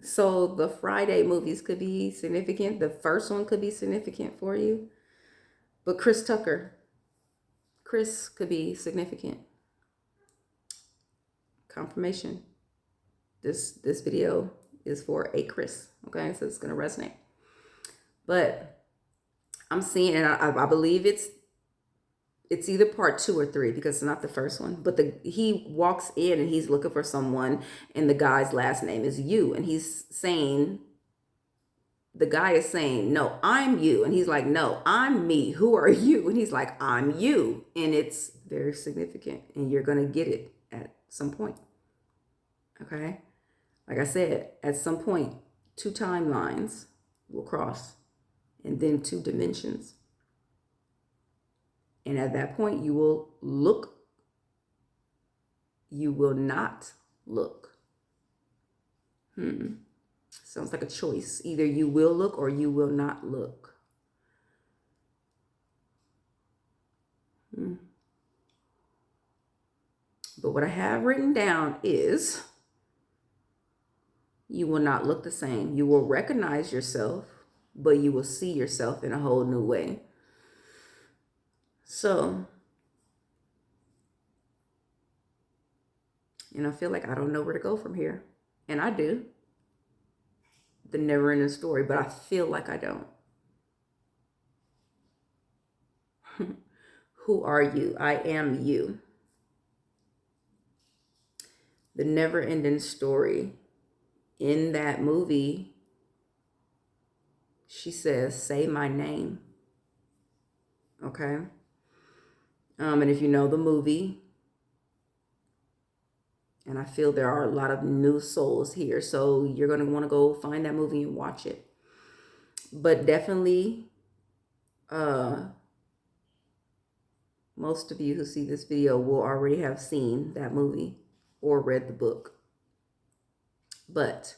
So the Friday movies could be significant. The first one could be significant for you. But Chris could be significant. Confirmation. This video is for a Chris. Okay, so it's going to resonate. But I'm seeing, and I believe it's either part 2 or 3, because it's not the first one. But he walks in and he's looking for someone, and the guy's last name is you, and he's saying, the guy is saying, no, I'm you, and he's like, no, I'm me. Who are you? And he's like, I'm you, and it's very significant, and you're gonna get it at some point. Okay, like I said, at some point two timelines will cross, and then two dimensions. And at that point, you will look, you will not look. Sounds like a choice. Either you will look or you will not look. But what I have written down is you will not look the same. You will recognize yourself, but you will see yourself in a whole new way. So, and I feel like I don't know where to go from here. And I do. The never ending story, but I feel like I don't. Who are you? I am you. The never ending story. In that movie, she says, say my name. Okay? And if you know the movie, and I feel there are a lot of new souls here, so you're going to want to go find that movie and watch it. But definitely, most of you who see this video will already have seen that movie or read the book. But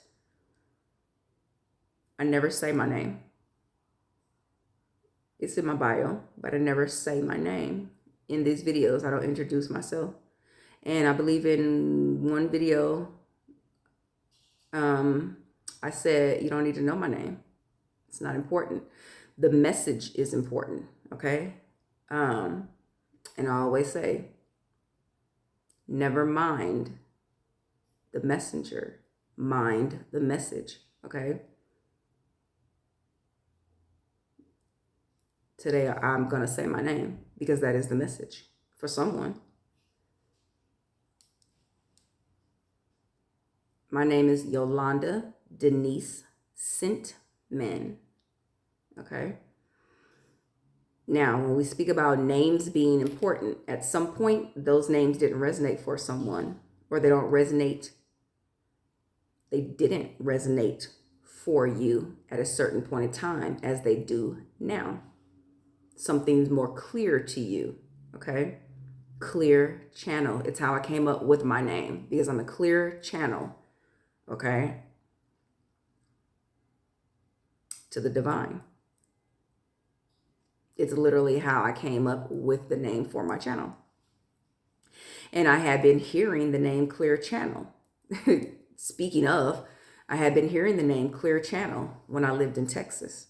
I never say my name. It's in my bio, but I never say my name. In these videos, I don't introduce myself. And I believe in one video, I said, you don't need to know my name. It's not important. The message is important, okay? And I always say, never mind the messenger, mind the message, okay? Today, I'm going to say my name because that is the message for someone. My name is Yolanda Denise Sentman, okay? Now, when we speak about names being important, at some point, those names didn't resonate for someone, or they don't resonate. They didn't resonate for you at a certain point in time as they do now. Something's more clear to you, okay? Clear channel. It's how I came up with my name, because I'm a clear channel, okay, to the divine. It's literally how I came up with the name for my channel. And I had been hearing the name Clear Channel. Speaking of, I had been hearing the name Clear Channel when I lived in Texas.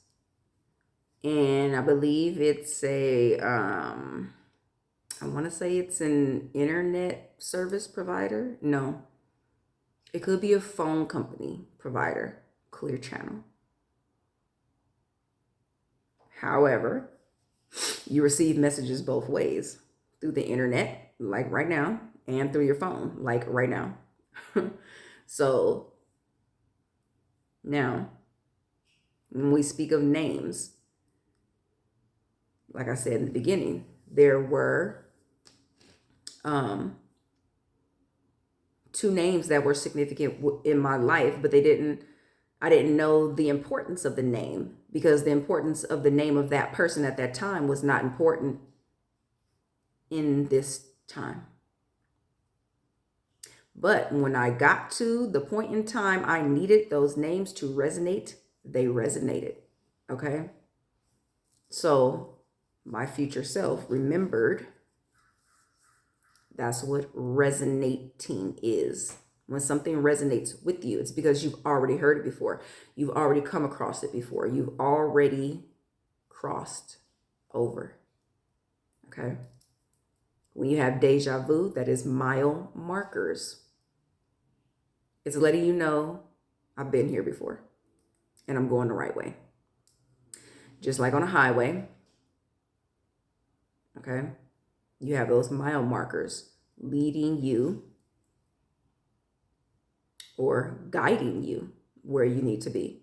And I believe it's I want to say it's an internet service provider. No, it could be a phone company provider, Clear Channel. However, you receive messages both ways, through the internet, like right now, and through your phone, like right now. So now, when we speak of names, like I said in the beginning, there were two names that were significant in my life, but I didn't know the importance of the name, because the importance of the name of that person at that time was not important in this time. But when I got to the point in time I needed those names to resonate, they resonated, okay? So my future self remembered that's what resonating is. When something resonates with you, it's because you've already heard it before. You've already come across it before. You've already crossed over, okay? When you have deja vu, that is mile markers. It's letting you know I've been here before and I'm going the right way. Just like on a highway, okay? You have those mile markers leading you or guiding you where you need to be.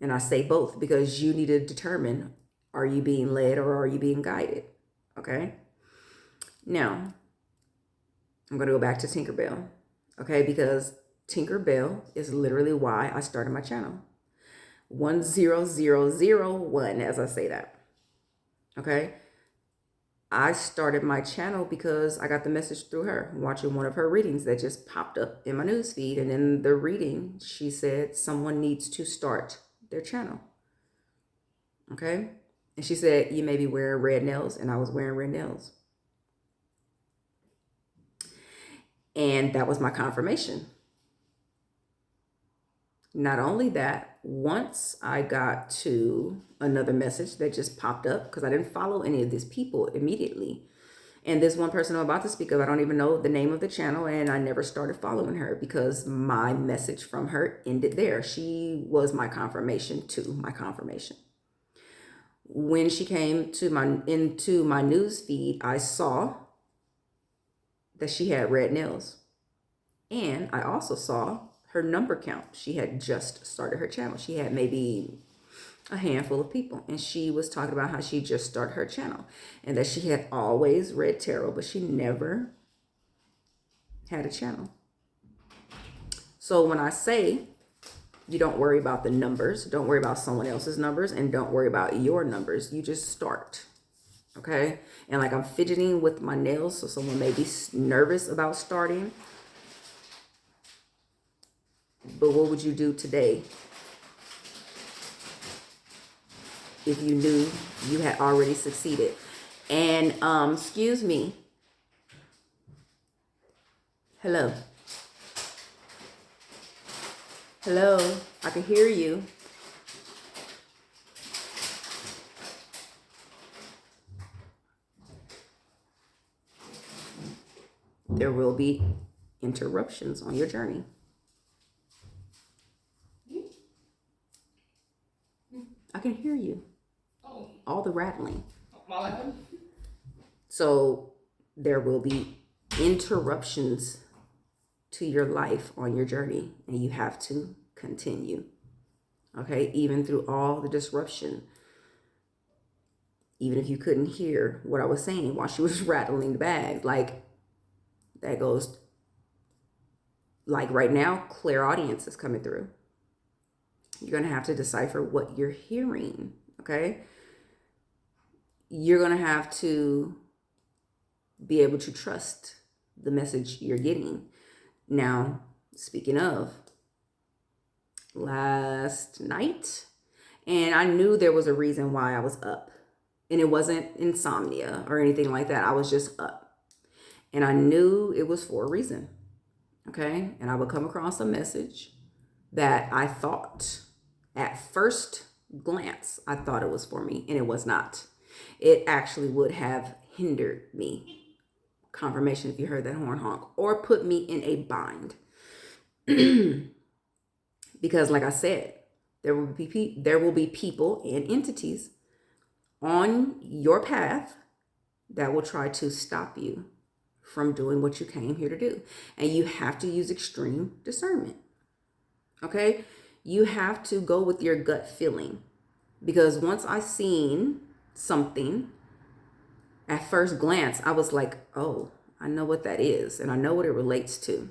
And I say both because you need to determine, are you being led or are you being guided? Okay? Now, I'm going to go back to Tinkerbell, okay? Because Tinkerbell is literally why I started my channel. 10001, as I say that. Okay. I started my channel because I got the message through her, watching one of her readings that just popped up in my newsfeed. And in the reading, she said someone needs to start their channel. Okay. And she said, you may be wearing red nails. And I was wearing red nails. And that was my confirmation. Not only that, once I got to another message that just popped up, because I didn't follow any of these people immediately. And this one person I'm about to speak of, I don't even know the name of the channel, and I never started following her because my message from her ended there. She was my confirmation to my confirmation. When she came to into my news feed, I saw that she had red nails. And I also saw her number count. She had just started her channel. She had maybe a handful of people. And she was talking about how she just started her channel. And that she had always read tarot, but she never had a channel. So when I say you don't worry about the numbers, don't worry about someone else's numbers, and don't worry about your numbers, you just start. Okay? And like I'm fidgeting with my nails, so someone may be nervous about starting. But what would you do today if you knew you had already succeeded? And excuse me. Hello. Hello. I can hear you. There will be interruptions on your journey. I can hear you. Oh. All the rattling. Well, So there will be interruptions to your life on your journey, and you have to continue. Okay, even through all the disruption, even if you couldn't hear what I was saying while she was rattling the bag, like that goes, like right now, clairaudience is coming through. You're going to have to decipher what you're hearing. Okay, you're going to have to be able to trust the message you're getting. Now, speaking of, last night, and I knew there was a reason why I was up, and it wasn't insomnia or anything like that. I was just up, and I knew it was for a reason. Okay, and I would come across a message that I thought at first glance I thought it was for me, and it was not. It actually would have hindered me. Confirmation if you heard that horn honk, or put me in a bind. Because like I said, there will be people and entities on your path that will try to stop you from doing what you came here to do. And you have to use extreme discernment. Okay? You have to go with your gut feeling. Because once I seen something, at first glance, I was like, oh, I know what that is. And I know what it relates to.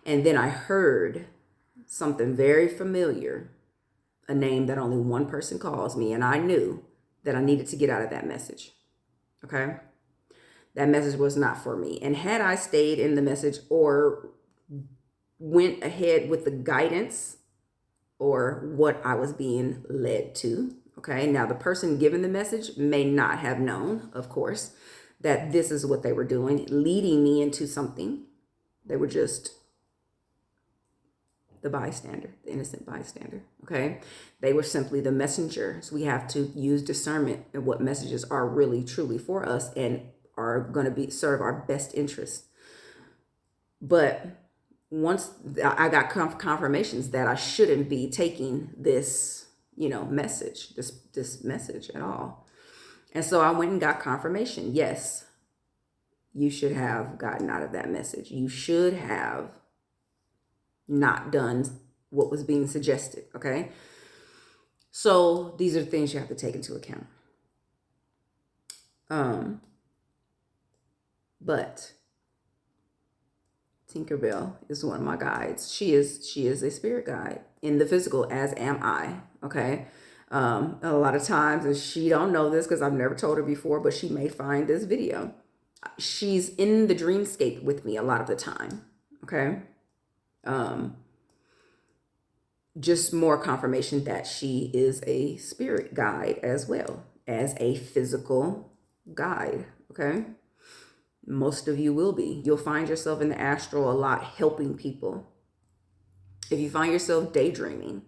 And then I heard something very familiar, a name that only one person calls me. And I knew that I needed to get out of that message. Okay? That message was not for me. And had I stayed in the message or went ahead with the guidance or what I was being led to, okay, now the person giving the message may not have known, of course, that this is what they were doing, leading me into something. They were just the bystander, the innocent bystander, okay? They were simply the messenger. So we have to use discernment and what messages are really, truly for us and are going to serve our best interests. But once I got confirmations that I shouldn't be taking this, message, this message at all. And so I went and got confirmation. Yes, you should have gotten out of that message. You should have not done what was being suggested. Okay. So these are the things you have to take into account. But Tinkerbell is one of my guides. She is a spirit guide in the physical, as am I. Okay. A lot of times, and she don't know this because I've never told her before, but she may find this video. She's in the dreamscape with me a lot of the time. Okay. Just more confirmation that she is a spirit guide as well as a physical guide. Okay. Most of you will be. You'll find yourself in the astral a lot helping people. If you find yourself daydreaming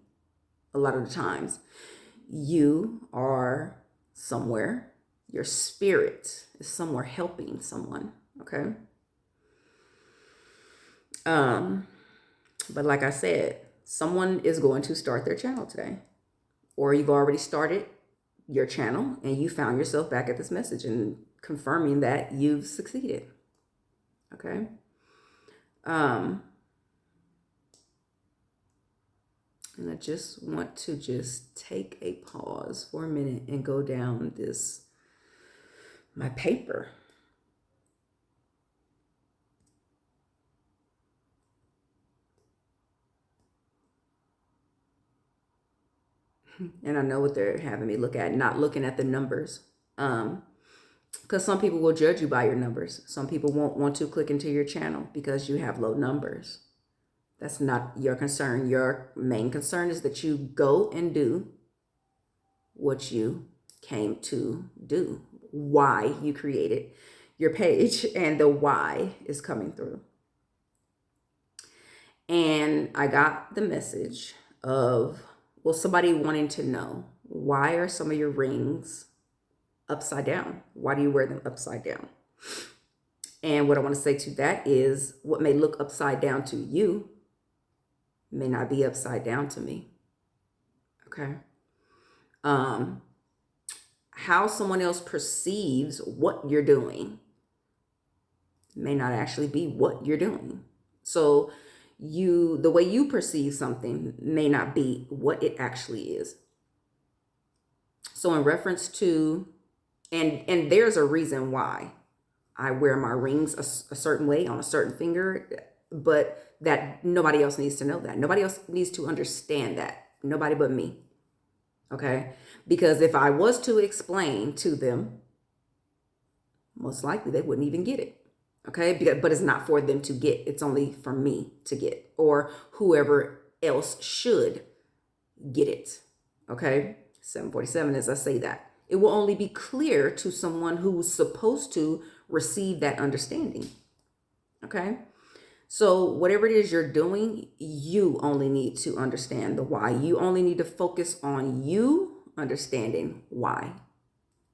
a lot of the times, you are somewhere. Your spirit is somewhere helping someone. Okay. But like I said, someone is going to start their channel today, or you've already started your channel and you found yourself back at this message and confirming that you've succeeded. Okay. And I just want to just take a pause for a minute and go down my paper. And I know what they're having me look at, not looking at the numbers. Because some people will judge you by your numbers. Some people won't want to click into your channel because you have low numbers. That's not your concern. Your main concern is that you go and do what you came to do, why you created your page, and the why is coming through. And I got the message of, well, somebody wanting to know, why are some of your rings upside down? Why do you wear them upside down? And what I want to say to that is, what may look upside down to you may not be upside down to me. Okay. How someone else perceives what you're doing may not actually be what you're doing. So the way you perceive something may not be what it actually is. So in reference to, and there's a reason why I wear my rings a certain way on a certain finger, but that nobody else needs to know that. Nobody else needs to understand that. Nobody but me. Okay? Because if I was to explain to them, most likely they wouldn't even get it. Okay? But it's not for them to get. It's only for me to get, or whoever else should get it. Okay? 747, as I say that. It will only be clear to someone who's supposed to receive that understanding. Okay? So whatever it is you're doing, you only need to understand the why. You only need to focus on you understanding why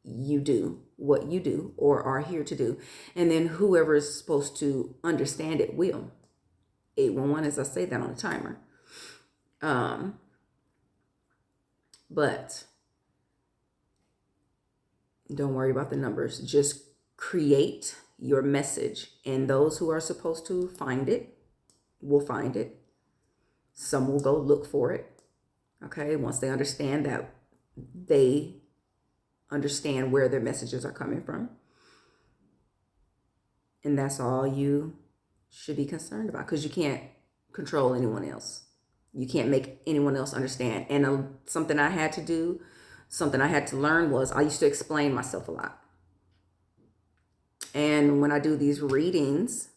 you do what you do or are here to do. And then whoever is supposed to understand it will. 811, as I say that on the timer. But don't worry about the numbers. Just create your message, and those who are supposed to find it will find it. Some will go look for it. Okay, once they understand that, they understand where their messages are coming from. And that's all you should be concerned about, because you can't control anyone else. You can't make anyone else understand. And something I had to learn was, I used to explain myself a lot. And when I do these readings,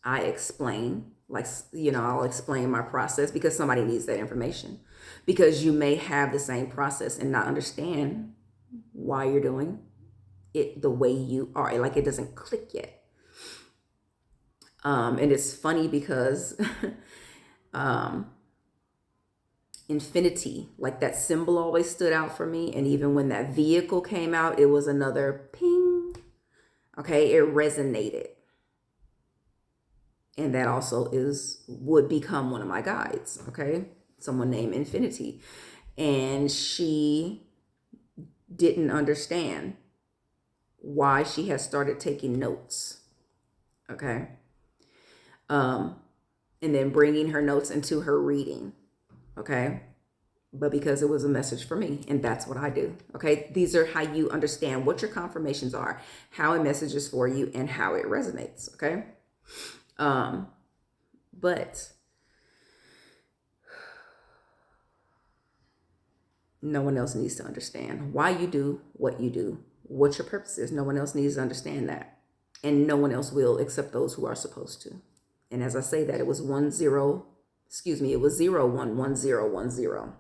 I explain, I'll explain my process, because somebody needs that information. Because you may have the same process and not understand why you're doing it the way you are. Like, it doesn't click yet. And it's funny because infinity, like that symbol always stood out for me. And even when that vehicle came out, it was another ping. Okay, it resonated. And that also would become one of my guides. Okay, someone named Infinity. And she didn't understand why she had started taking notes. Okay. And then bringing her notes into her reading. Okay. But because it was a message for me, and that's what I do. Okay. These are how you understand what your confirmations are, how a message is for you, and how it resonates. Okay. But no one else needs to understand why you do what you do, what your purpose is. No one else needs to understand that. And no one else will except those who are supposed to. And as I say that, it was 011010.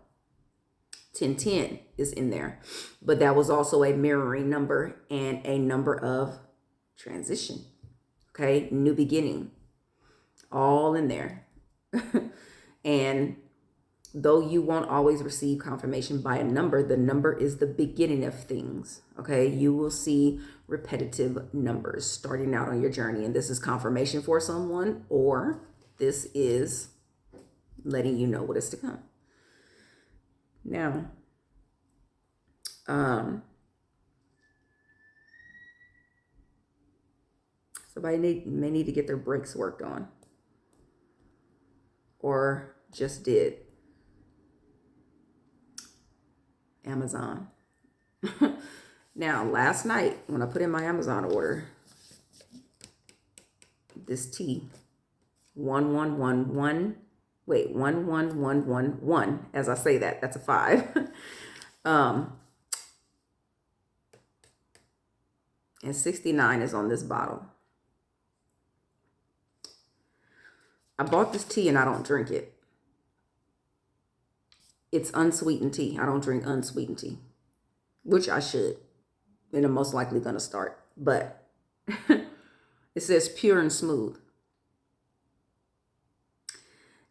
1010 is in there. But that was also a mirroring number and a number of transition. Okay, new beginning. All in there. And though you won't always receive confirmation by a number, the number is the beginning of things. Okay, you will see repetitive numbers starting out on your journey. And this is confirmation for someone, or this is letting you know what is to come. Now, somebody may need to get their brakes worked on, or just did. Amazon. Now, last night when I put in my Amazon order, this T, 11111, as I say that, that's a 5. And 69 is on this bottle. I bought this tea and I don't drink it. It's unsweetened tea. I don't drink unsweetened tea, which I should. And I'm most likely going to start. But it says pure and smooth.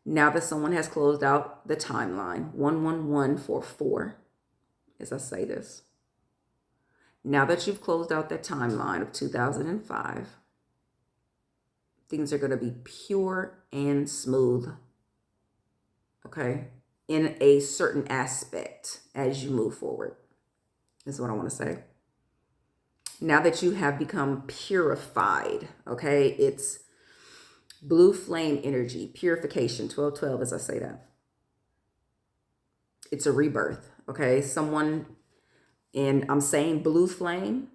Now that someone has closed out the timeline, 11144, as I say this. Now that you've closed out that timeline of 2005, things are going to be pure and smooth. Okay? In a certain aspect as you move forward, is what I want to say. Now that you have become purified, okay, it's blue flame energy, purification, 1212, as I say that. It's a rebirth, okay? Someone, and I'm saying blue flame,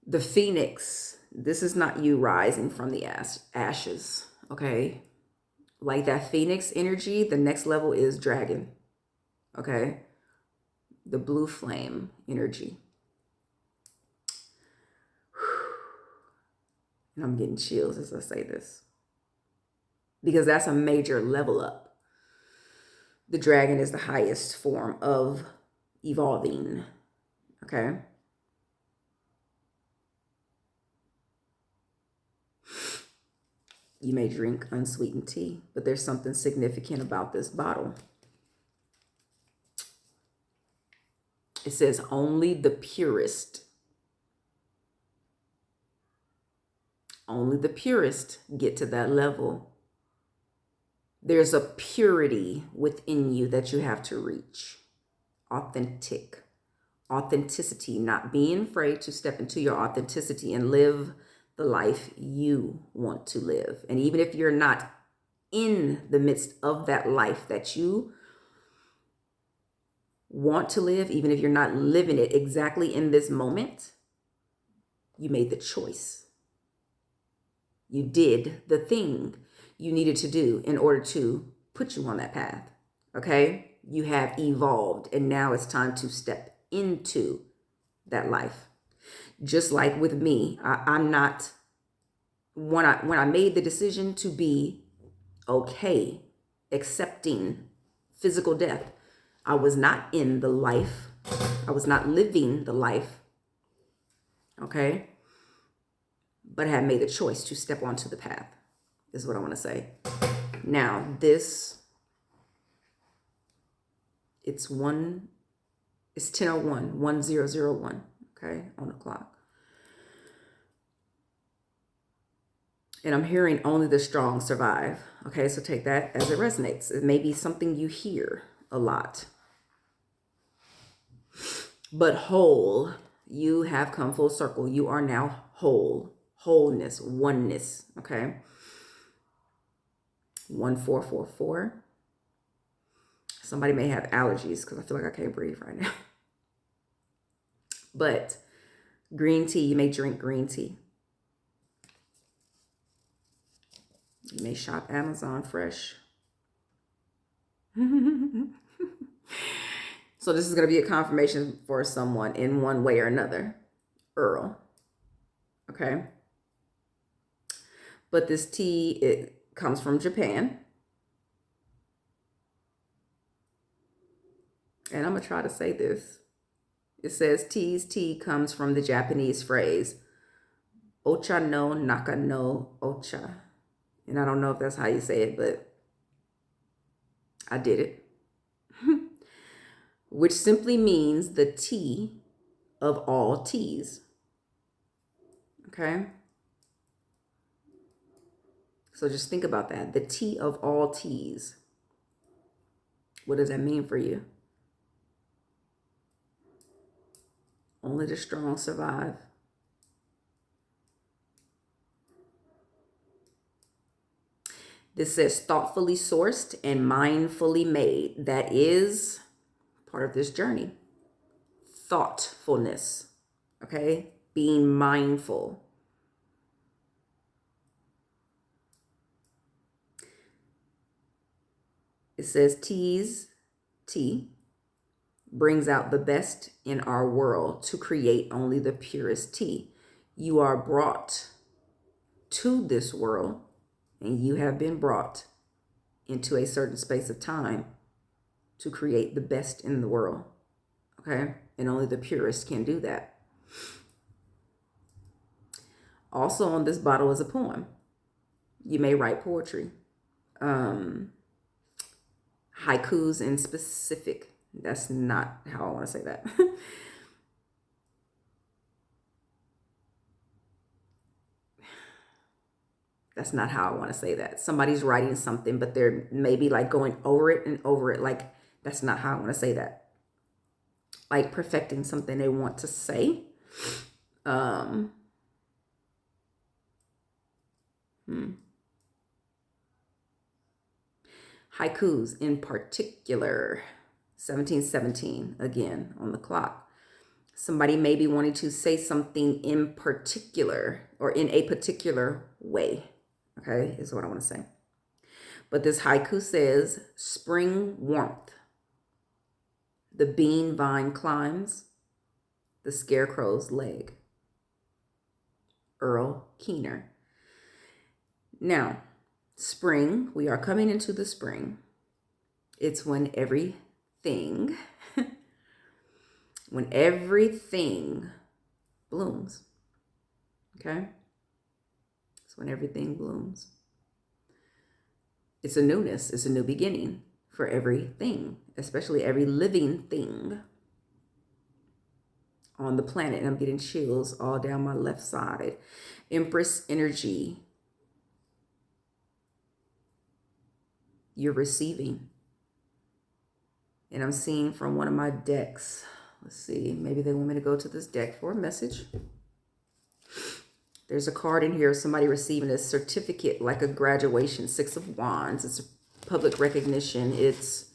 the phoenix, this is not you rising from the ashes, okay? Like that phoenix energy, the next level is dragon, okay? The blue flame energy. And I'm getting chills as I say this, because that's a major level up. The dragon is the highest form of evolving, okay? You may drink unsweetened tea, but there's something significant about this bottle. It says only the purest. Only the purest get to that level. There's a purity within you that you have to reach. Authenticity, not being afraid to step into your authenticity and live the life you want to live. And even if you're not in the midst of that life that you want to live, even if you're not living it exactly in this moment, you made the choice. You did the thing you needed to do in order to put you on that path. Okay? You have evolved, and now it's time to step into that life. Just like with me, I'm not, when I made the decision to be okay accepting physical death, I was not in the life. I was not living the life. Okay? But I had made the choice to step onto the path, is what I want to say. Now, this, it's 10:01, 1001, okay, on the clock. And I'm hearing only the strong survive. Okay, so take that as it resonates. It may be something you hear a lot. But whole, you have come full circle. You are now whole. Wholeness, oneness, okay? 1444. Somebody may have allergies because I feel like I can't breathe right now. But green tea, you may drink green tea. You may shop Amazon fresh. So this is going to be a confirmation for someone in one way or another. Earl. Okay. But this tea, it comes from Japan. And I'm going to try to say this. It says tea's tea comes from the Japanese phrase, ocha no naka no ocha. And I don't know if that's how you say it, but I did it. Which simply means the tea of all teas. Okay? So just think about that. The tea of all teas. What does that mean for you? Only the strong survive. This says thoughtfully sourced and mindfully made. That is part of this journey. Thoughtfulness. Okay? Being mindful. It says tea brings out the best in our world to create only the purest tea. You are brought to this world, and you have been brought into a certain space of time to create the best in the world. Okay? And only the purest can do that. Also on this bottle is a poem. You may write poetry. Haikus in specific. That's not how I want to say that. That's not how I want to say that. Somebody's writing something, but they're maybe like going over it and over it. Like, that's not how I want to say that. Like perfecting something they want to say. Haikus in particular. 1717, again, on the clock. Somebody may be wanting to say something in particular or in a particular way. Okay, is what I want to say. But this haiku says, spring warmth. The bean vine climbs the scarecrow's leg. Earl Keener. Now, spring, we are coming into the spring. It's when everything blooms. Okay? It's when everything blooms. It's a newness. It's a new beginning for everything, especially every living thing on the planet. And I'm getting chills all down my left side. Empress energy. You're receiving. And I'm seeing from one of my decks. Let's see. Maybe they want me to go to this deck for a message. There's a card in here. Somebody receiving a certificate, like a graduation. 6 of Wands. It's a public recognition. It's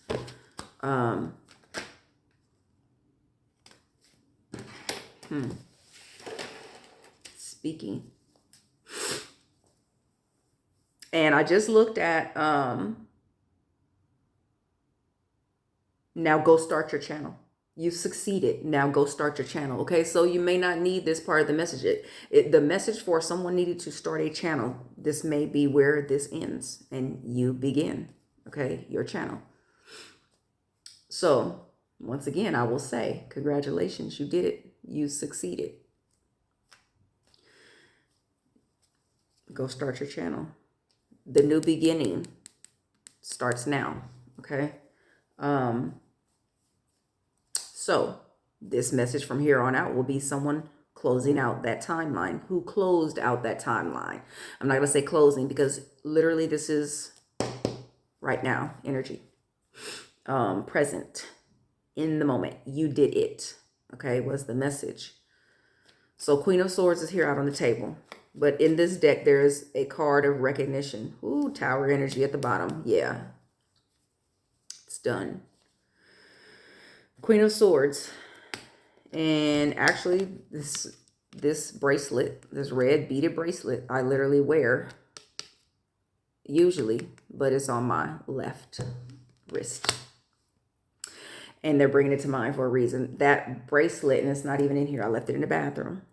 speaking. And I just looked at now go start your channel. You've succeeded. Now go start your channel. Okay, so you may not need this part of the message. The message for someone needed to start a channel. This may be where this ends and you begin. Okay, your channel. So once again, I will say, congratulations, you did it. You succeeded. Go start your channel. The new beginning starts now. Okay. So this message from here on out will be someone closing out that timeline. Who closed out that timeline? I'm not going to say closing because literally this is right now energy. Present in the moment. You did it. Okay, was the message. So Queen of Swords is here out on the table. But in this deck, there's a card of recognition. Ooh, Tower energy at the bottom. Yeah. It's done. Queen of Swords. And actually, this bracelet, this red beaded bracelet I literally wear usually, but it's on my left wrist. And they're bringing it to mind for a reason. That bracelet, and it's not even in here, I left it in the bathroom.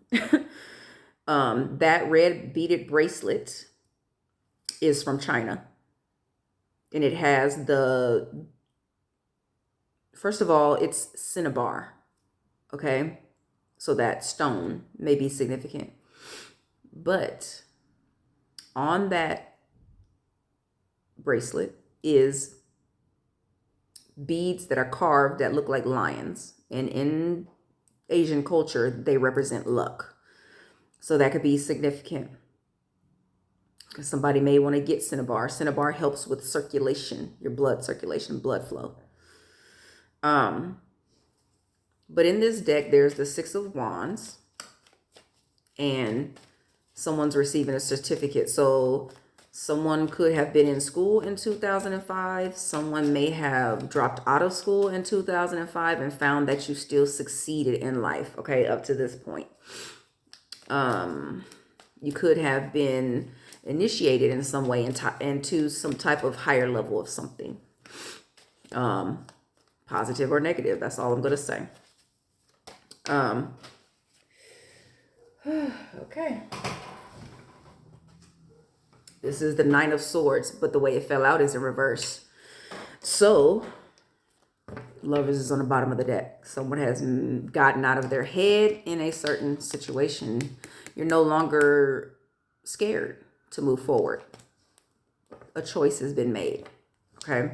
That red beaded bracelet is from China. And it has first of all, it's cinnabar. Okay? So that stone may be significant. But on that bracelet is beads that are carved that look like lions. And in Asian culture, they represent luck. So that could be significant. Because somebody may want to get cinnabar. Cinnabar helps with circulation, your blood circulation, blood flow. But in this deck, there's the Six of Wands. And someone's receiving a certificate. So someone could have been in school in 2005. Someone may have dropped out of school in 2005 and found that you still succeeded in life, okay, up to this point. You could have been initiated in some way into some type of higher level of something. Positive or negative, that's all I'm going to say. Okay. This is the Nine of Swords, but the way it fell out is in reverse. So, Lovers is on the bottom of the deck. Someone has gotten out of their head in a certain situation. You're no longer scared to move forward. A choice has been made. Okay?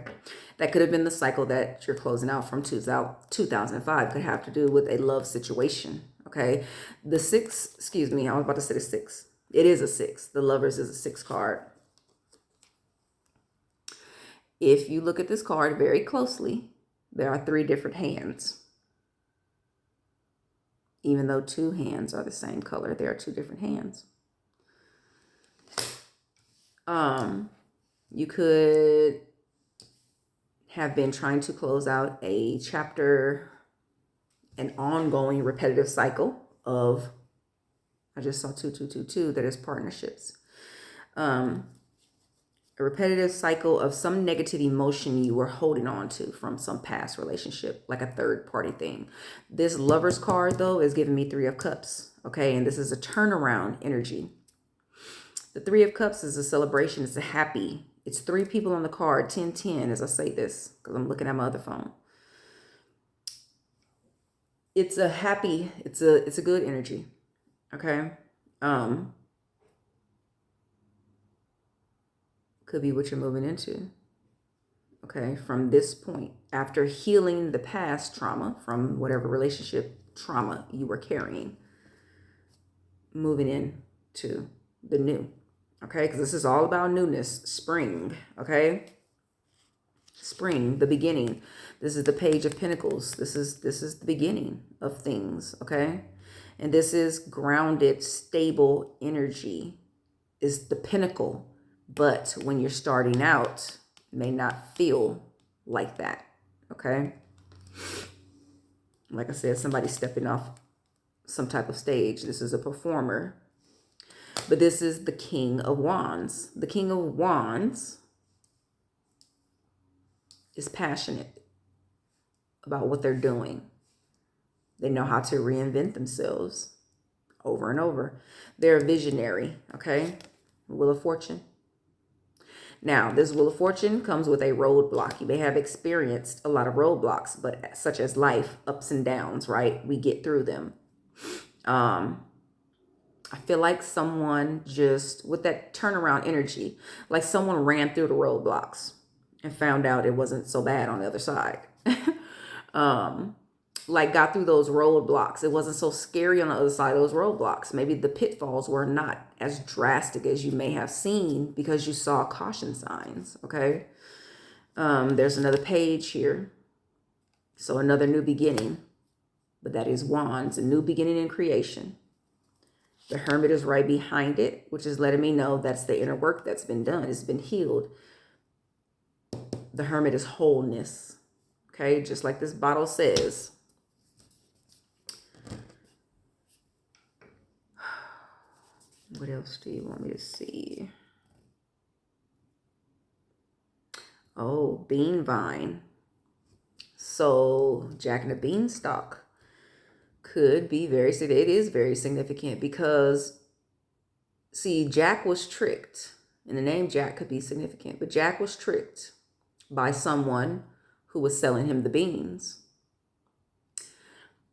That could have been the cycle that you're closing out from 2005. Could have to do with a love situation. Okay? The six, excuse me, I was about to say the six. It is a six. The Lovers is a 6 card. If you look at this card very closely, there are 3 different hands. Even though 2 hands are the same color, there are 2 different hands. You could have been trying to close out a chapter, an ongoing repetitive cycle of, I just saw 2222, that is partnerships. A repetitive cycle of some negative emotion you were holding on to from some past relationship, like a third party thing. This Lovers card, though, is giving me 3 of Cups. Okay, and this is a turnaround energy. The 3 of Cups is a celebration. It's a happy. It's 3 people on the card, 1010, as I say this, because I'm looking at my other phone. It's a happy, it's a good energy. Okay. Could be what you're moving into. Okay, from this point, after healing the past trauma from whatever relationship trauma you were carrying, moving into the new. Okay, because this is all about newness, spring. Okay, spring, the beginning. This is the Page of Pentacles. This is the beginning of things. Okay, and this is grounded, stable energy. Is the pinnacle. But when you're starting out, it may not feel like that, okay? Like I said, somebody stepping off some type of stage. This is a performer. But this is the King of Wands. The King of Wands is passionate about what they're doing. They know how to reinvent themselves over and over. They're a visionary, okay? Wheel of Fortune. Now, this Wheel of Fortune comes with a roadblock. You may have experienced a lot of roadblocks, but such as life, ups and downs, right? We get through them. I feel like someone just, with that turnaround energy, like someone ran through the roadblocks and found out it wasn't so bad on the other side. Like got through those roadblocks. It wasn't so scary on the other side of those roadblocks. Maybe the pitfalls were not as drastic as you may have seen because you saw caution signs, okay? There's another page here. So another new beginning, but that is Wands, a new beginning in creation. The Hermit is right behind it, which is letting me know that's the inner work that's been done. It's been healed. The Hermit is wholeness, okay? Just like this bottle says. What else do you want me to see? Oh, bean vine. So Jack and the Beanstalk could be very, it is very significant because, see, Jack was tricked, and the name Jack could be significant, but Jack was tricked by someone who was selling him the beans.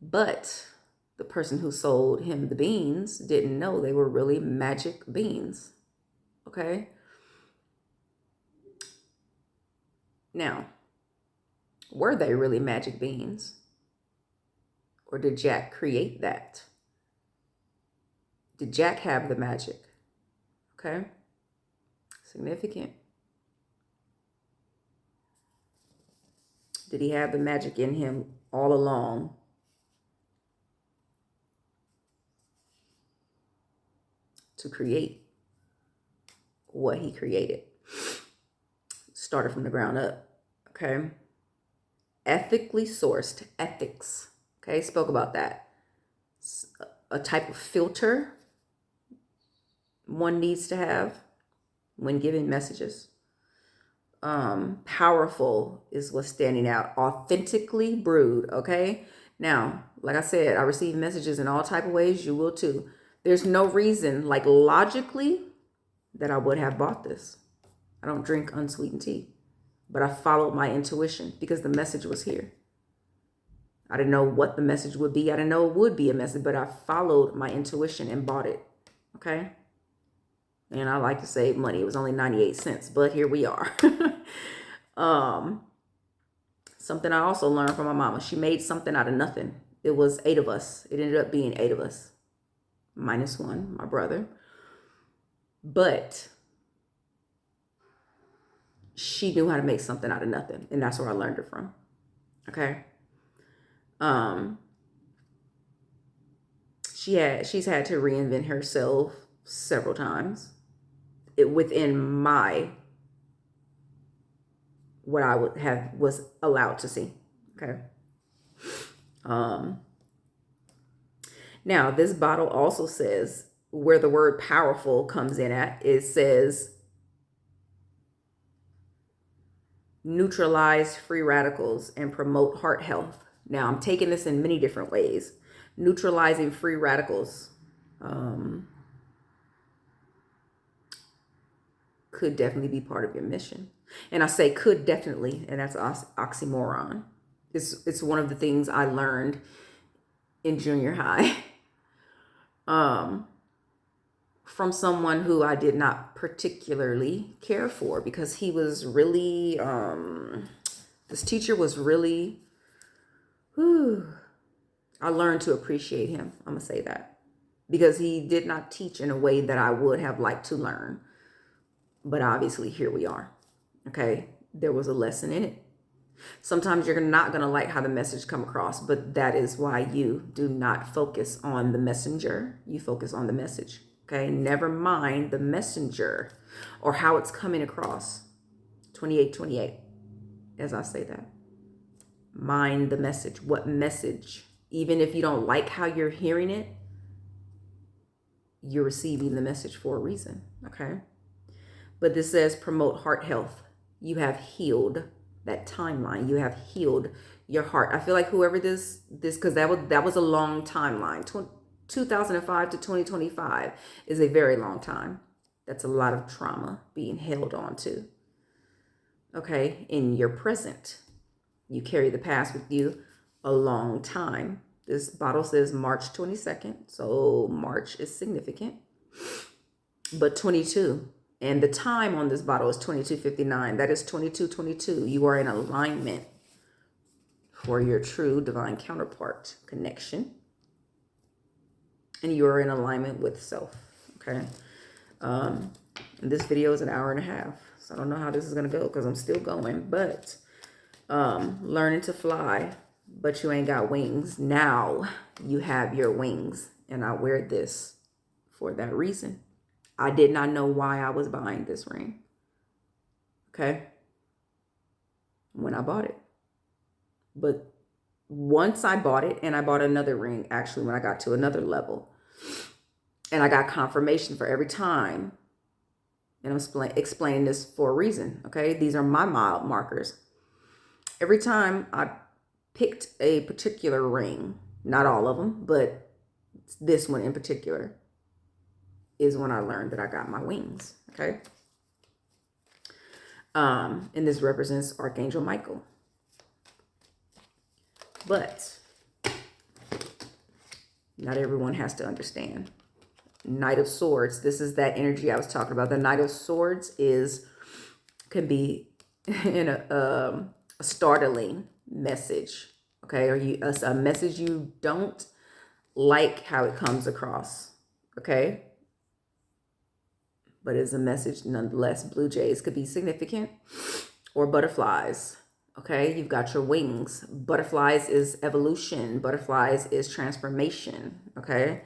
But the person who sold him the beans didn't know they were really magic beans. Okay? Now, were they really magic beans? Or did Jack create that? Did Jack have the magic? Okay? Significant. Did he have the magic in him all along? To create what he created. Started from the ground up. Okay? Ethically sourced. Ethics. Okay? Spoke about that. A type of filter one needs to have when giving messages. Powerful is what's standing out. Authentically brewed. Okay? Now, like I said, I receive messages in all type of ways. You will too. There's no reason, like logically, that I would have bought this. I don't drink unsweetened tea, but I followed my intuition because the message was here. I didn't know what the message would be. I didn't know it would be a message, but I followed my intuition and bought it. Okay? And I like to save money. It was only 98 cents, but here we are. Something I also learned from my mama. She made something out of nothing. It was 8 of us. It ended up being 8 of us. -1, my brother. But she knew how to make something out of nothing. And that's where I learned it from. Okay? She's had to reinvent herself several times within what I would have was allowed to see. Okay. Now this bottle also says, where the word powerful comes in at, it says neutralize free radicals and promote heart health. Now I'm taking this in many different ways. Neutralizing free radicals could definitely be part of your mission. And I say could definitely, and that's oxymoron. It's one of the things I learned in junior high from someone who I did not particularly care for, because he was really, this teacher was really, I learned to appreciate him. I'm going to say that, because he did not teach in a way that I would have liked to learn. But obviously here we are. Okay. There was a lesson in it. Sometimes you're not going to like how the message come across, but that is why you do not focus on the messenger. You focus on the message. Okay. Never mind the messenger or how it's coming across. 2828. As I say that. Mind the message. What message? Even if you don't like how you're hearing it, you're receiving the message for a reason. Okay. But this says promote heart health. You have healed that timeline. You have healed your heart. I feel like whoever this, because that was a long timeline. 2005 to 2025 is a very long time. That's a lot of trauma being held on to. Okay. In your present, you carry the past with you a long time. This bottle says March 22nd. So March is significant. But 22. And the time on this bottle is 22:59. That is 22:22. You are in alignment for your true divine counterpart connection. And you are in alignment with self. Okay. And this video is an hour and a half. So I don't know how this is going to go because I'm still going. But learning to fly, but you ain't got wings. Now you have your wings. And I wear this for that reason. I did not know why I was buying this ring. Okay. When I bought it. But once I bought it, and I bought another ring, actually, when I got to another level, and I got confirmation for every time And I'm explaining this for a reason, okay? These are my mile markers. Every time I picked a particular ring, not all of them, but this one in particular, is when I learned that I got my wings, okay? And this represents Archangel Michael. But not everyone has to understand. Knight of Swords, this is that energy I was talking about. The Knight of Swords can be in a startling message, okay? Or a message you don't like how it comes across, okay? But it's a message nonetheless. Blue jays could be significant, or butterflies, okay? You've got your wings. Butterflies is evolution. Butterflies is transformation, okay?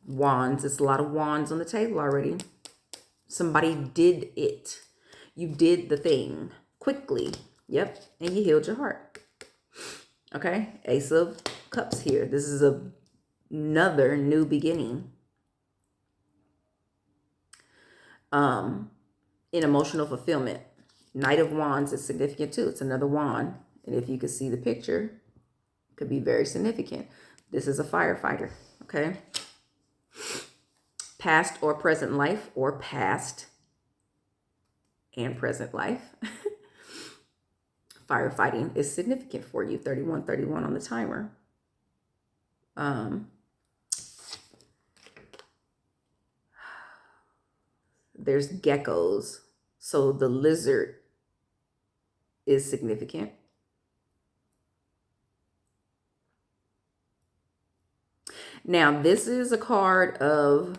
Wands, it's a lot of wands on the table already. Somebody did it. You did the thing quickly. Yep. And you healed your heart. Okay. Ace of Cups here. This is another new beginning. In emotional fulfillment. Knight of Wands is significant too. It's another wand. And if you could see the picture, it could be very significant. This is a firefighter. Okay. Past or present life, or past and present life. Firefighting is significant for you. 3131 on the timer. There's geckos. So the lizard is significant. Now, this is a card of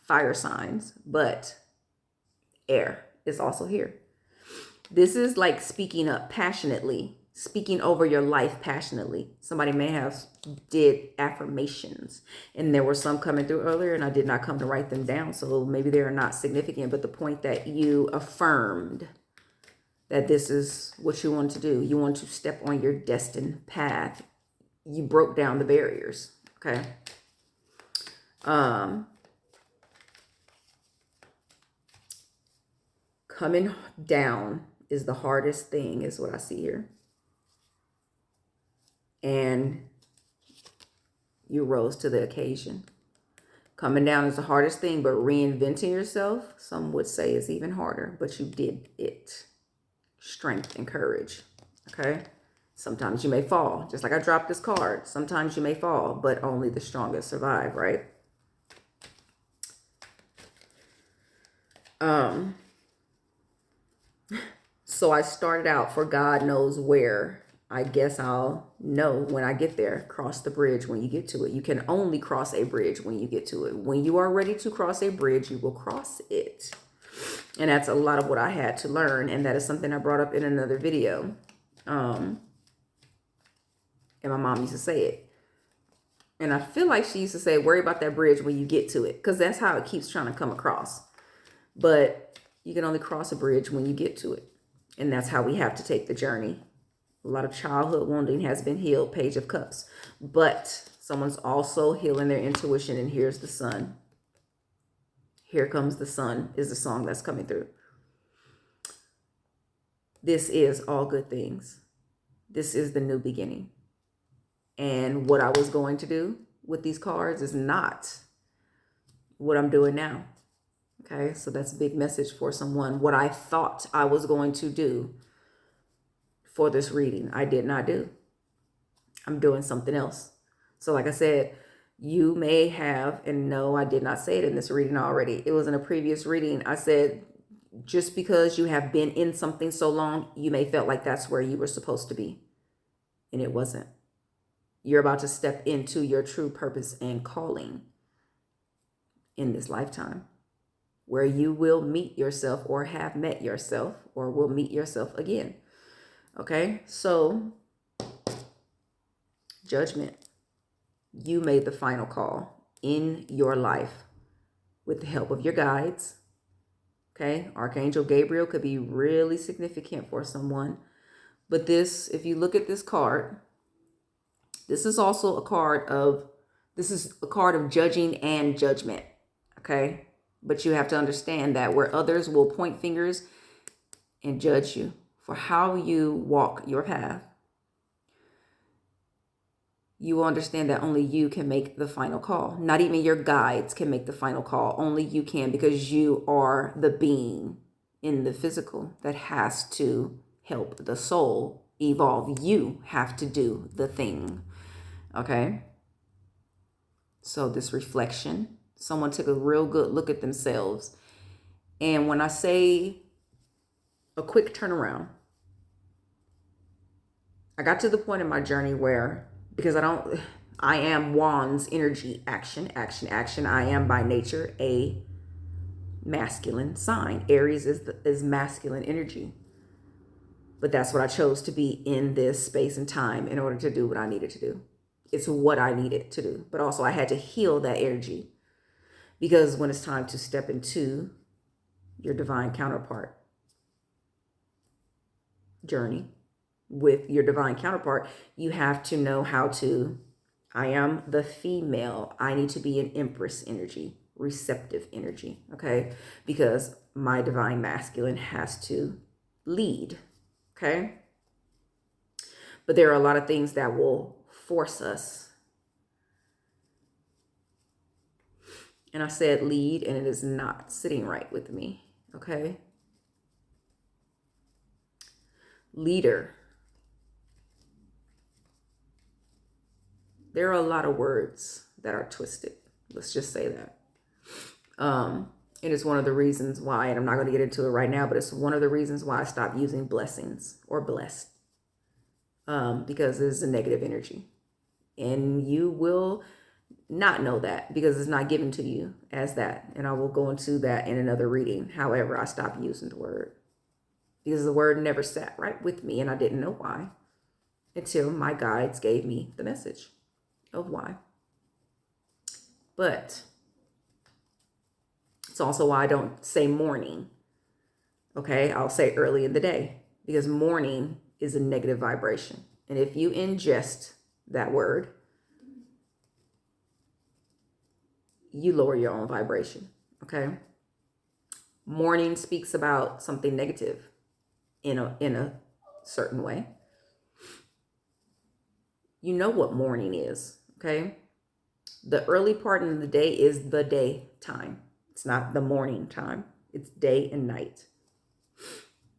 fire signs, but air is also here. This is like speaking up passionately, speaking over your life passionately. Somebody may have did affirmations, and there were some coming through earlier, and I did not come to write them down, so maybe they are not significant. But the point that you affirmed that this is what you want to do. You want to step on your destined path. You broke down the barriers, okay? Coming down is the hardest thing, is what I see here. And you rose to the occasion. Coming down is the hardest thing, but reinventing yourself, some would say, is even harder, but you did it. Strength and courage, okay? Sometimes you may fall, just like I dropped this card. Sometimes you may fall, but only the strongest survive, right? So I started out for God knows where. I guess I'll know when I get there. Cross the bridge when you get to it. You can only cross a bridge when you get to it. When you are ready to cross a bridge, you will cross it. And that's a lot of what I had to learn. And that is something I brought up in another video. And my mom used to say it. And I feel like she used to say, worry about that bridge when you get to it. Because that's how it keeps trying to come across. But you can only cross a bridge when you get to it. And that's how we have to take the journey. A lot of childhood wounding has been healed, Page of Cups. But someone's also healing their intuition. And here's the sun. Here Comes the Sun is the song that's coming through. This is all good things. This is the new beginning. And what I was going to do with these cards is not what I'm doing now. Okay, so that's a big message for someone. What I thought I was going to do for this reading, I did not do. I'm doing something else. So like I said, you may have, and no, I did not say it in this reading already. It was in a previous reading. I said, just because you have been in something so long, you may felt like that's where you were supposed to be. And it wasn't. You're about to step into your true purpose and calling in this lifetime, where you will meet yourself, or have met yourself, or will meet yourself again. Okay, so judgment. You made the final call in your life with the help of your guides. Okay, Archangel Gabriel could be really significant for someone. But this, if you look at this card, this is also a card of judging and judgment. okay? But you have to understand that where others will point fingers and judge you for how you walk your path, you will understand that only you can make the final call. Not even your guides can make the final call. Only you can, because you are the being in the physical that has to help the soul evolve. You have to do the thing. Okay? So this reflection, someone took a real good look at themselves. And when I say a quick turnaround, I got to the point in my journey where, because I am wands energy, action, action, action. I am by nature a masculine sign. Aries is masculine energy. But that's what I chose to be in this space and time in order to do what I needed to do. It's what I needed to do. But also I had to heal that energy, because when it's time to step into your divine counterpart journey with your divine counterpart, you have to know how to, I am the female. I need to be an empress energy, receptive energy, okay? Because my divine masculine has to lead, okay? But there are a lot of things that will force us. And I said lead, and it is not sitting right with me, okay? Leader. There are a lot of words that are twisted. Let's just say that. It is one of the reasons why, and I'm not going to get into it right now, but it's one of the reasons why I stopped using blessings or blessed. Because it's a negative energy. And you will not know that because it's not given to you as that. And I will go into that in another reading. However, I stopped using the word because the word never sat right with me, and I didn't know why until my guides gave me the message of why. But it's also why I don't say morning. Okay, I'll say early in the day, because morning is a negative vibration. And if you ingest that word, you lower your own vibration. Okay. Morning speaks about something negative in a certain way. You know what morning is. Okay. The early part of the day is the daytime. It's not the morning time. It's day and night,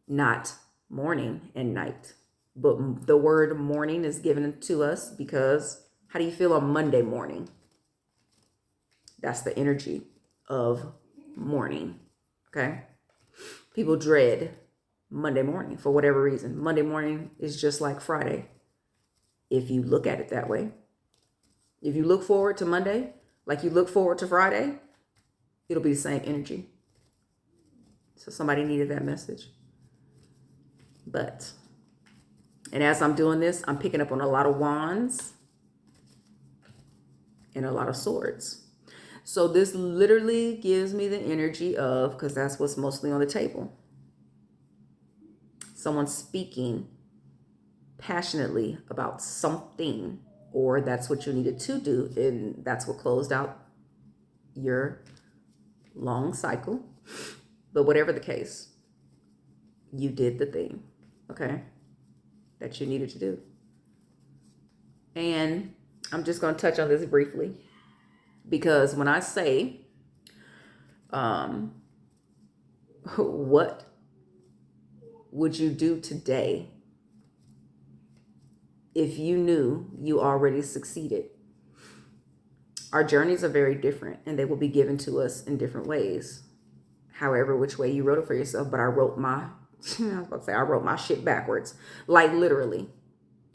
not morning and night. But the word morning is given to us because how do you feel on Monday morning? That's the energy of morning. Okay. People dread Monday morning for whatever reason. Monday morning is just like Friday. If you look at it that way, if you look forward to Monday, like you look forward to Friday, it'll be the same energy. So somebody needed that message. And as I'm doing this, I'm picking up on a lot of wands and a lot of swords. So this literally gives me the energy of, because that's what's mostly on the table, someone speaking passionately about something, or that's what you needed to do, and that's what closed out your long cycle. But whatever the case, you did the thing, okay, that you needed to do. And I'm just going to touch on this briefly, because when I say, what would you do today if you knew you already succeeded? Our journeys are very different, and they will be given to us in different ways. However, which way you wrote it for yourself. But I wrote my shit backwards, like literally.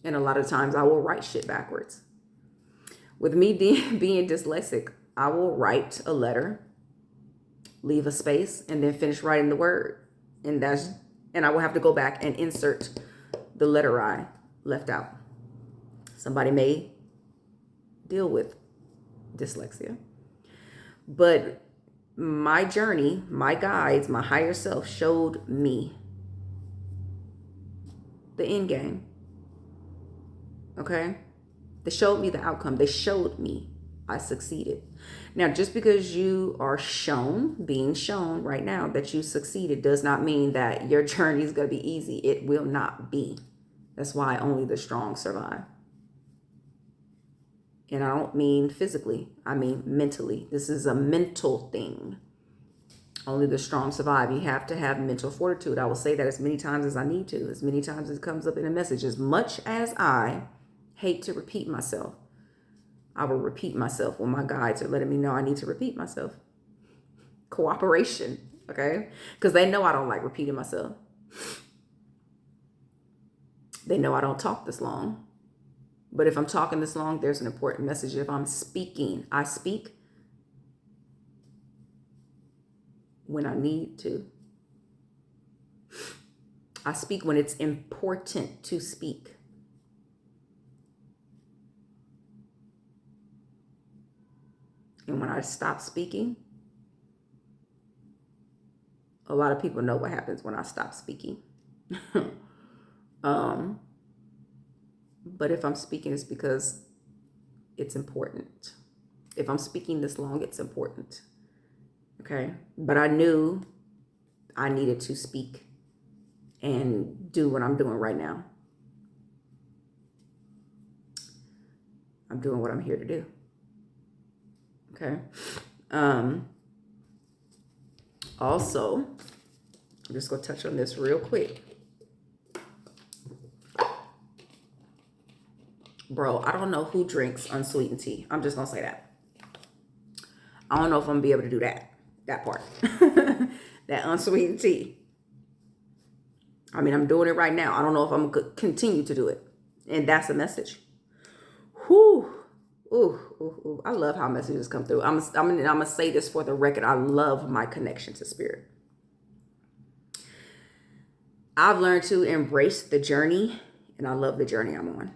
And a lot of times I will write shit backwards. With me being dyslexic, I will write a letter, leave a space, and then finish writing the word. And I will have to go back and insert the letter I left out. Somebody may deal with dyslexia. But my journey, my guides, my higher self showed me the end game. Okay? They showed me the outcome. They showed me I succeeded. Now, just because you are being shown right now that you succeeded does not mean that your journey is going to be easy. It will not be. That's why only the strong survive. And I don't mean physically, I mean mentally. This is a mental thing. Only the strong survive. You have to have mental fortitude. I will say that as many times as I need to, as many times as it comes up in a message. As much as I hate to repeat myself, I will repeat myself when my guides are letting me know I need to repeat myself. Cooperation, okay? Because they know I don't like repeating myself. They know I don't talk this long. But if I'm talking this long, there's an important message. If I'm speaking, I speak when I need to. I speak when it's important to speak. And when I stop speaking, a lot of people know what happens when I stop speaking. But if I'm speaking, it's because it's important. If I'm speaking this long, it's important. Okay? But I knew I needed to speak and do what I'm doing right now. I'm doing what I'm here to do. Okay? Also, I'm just going to touch on this real quick. Bro, I don't know who drinks unsweetened tea. I'm just going to say that. I don't know if I'm going to be able to do that part. That unsweetened tea. I mean, I'm doing it right now. I don't know if I'm going to continue to do it. And that's a message. Whew. Ooh. I love how messages come through. I'm going to say this for the record. I love my connection to spirit. I've learned to embrace the journey, and I love the journey I'm on.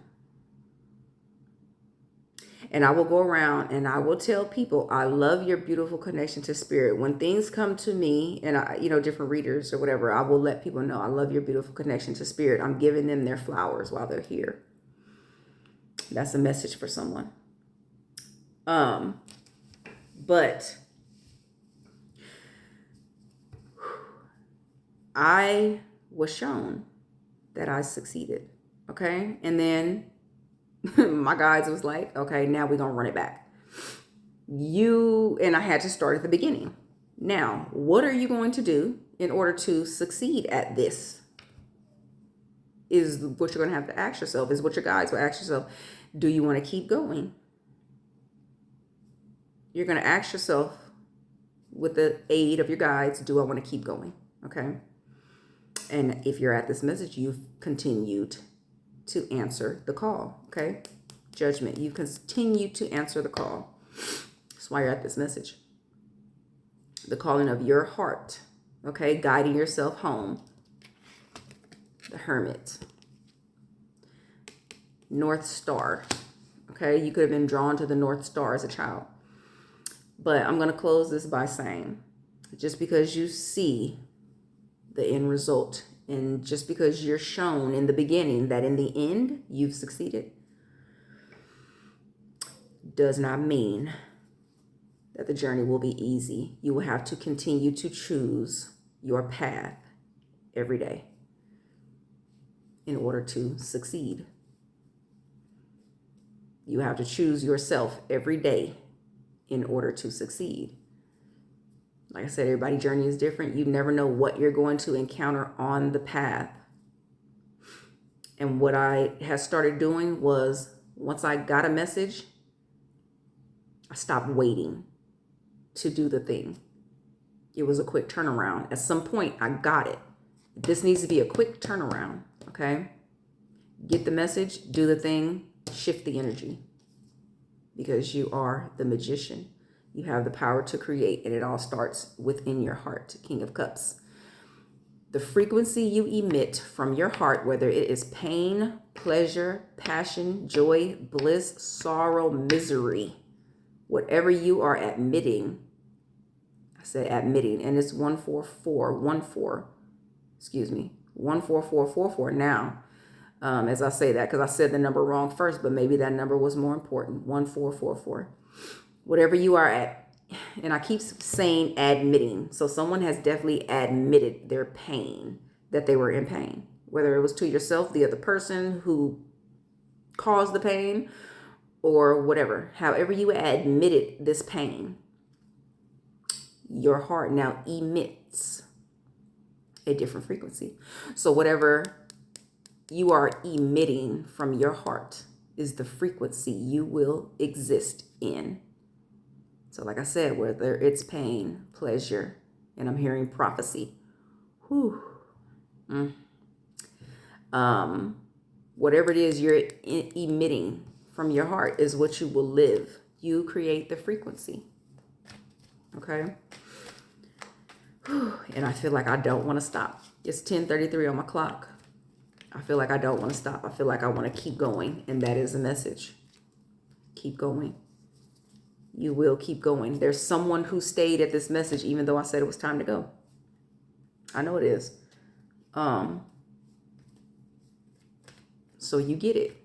And I will go around and I will tell people, I love your beautiful connection to spirit. When things come to me and different readers or whatever, I will let people know I love your beautiful connection to spirit. I'm giving them their flowers while they're here. That's a message for someone. But I was shown that I succeeded. Okay. And then my guides was like, okay, now we're going to run it back. And I had to start at the beginning. Now, what are you going to do in order to succeed at this? Is what you're going to have to ask yourself, is what your guides will ask yourself. Do you want to keep going? You're going to ask yourself with the aid of your guides, do I want to keep going? Okay. And if you're at this message, you've continued to answer the call. Okay. Judgment. You continue to answer the call. That's why you're at this message. The calling of your heart. Okay. Guiding yourself home. The Hermit. North Star. Okay. You could have been drawn to the North Star as a child. But I'm going to close this by saying, just because you see the end result, and just because you're shown in the beginning that in the end you've succeeded, does not mean that the journey will be easy. You will have to continue to choose your path every day in order to succeed. You have to choose yourself every day in order to succeed. Like I said, everybody's journey is different. You never know what you're going to encounter on the path. And what I had started doing was, once I got a message, I stopped waiting to do the thing. It was a quick turnaround. At some point, I got it. This needs to be a quick turnaround, okay? Get the message, do the thing, shift the energy. Because you are the magician. You have the power to create, and it all starts within your heart. King of Cups. The frequency you emit from your heart, whether it is pain, pleasure, passion, joy, bliss, sorrow, misery, whatever you are admitting, I said admitting, and it's 14444 now. As I say that, because I said the number wrong first, but maybe that number was more important. 1444. Whatever you are at, and I keep saying admitting. So someone has definitely admitted their pain, that they were in pain, whether it was to yourself, the other person who caused the pain, or whatever. However you admitted this pain, your heart now emits a different frequency. So whatever you are emitting from your heart is the frequency you will exist in. So like I said, whether it's pain, pleasure, and I'm hearing prophecy. Whew. Whatever it is you're emitting from your heart is what you will live. You create the frequency. Okay? And I feel like I don't want to stop. It's 10:33 on my clock. I feel like I don't want to stop. I feel like I want to keep going. And that is the message. Keep going. You will keep going. There's someone who stayed at this message even though I said it was time to go. I know it is. So you get it.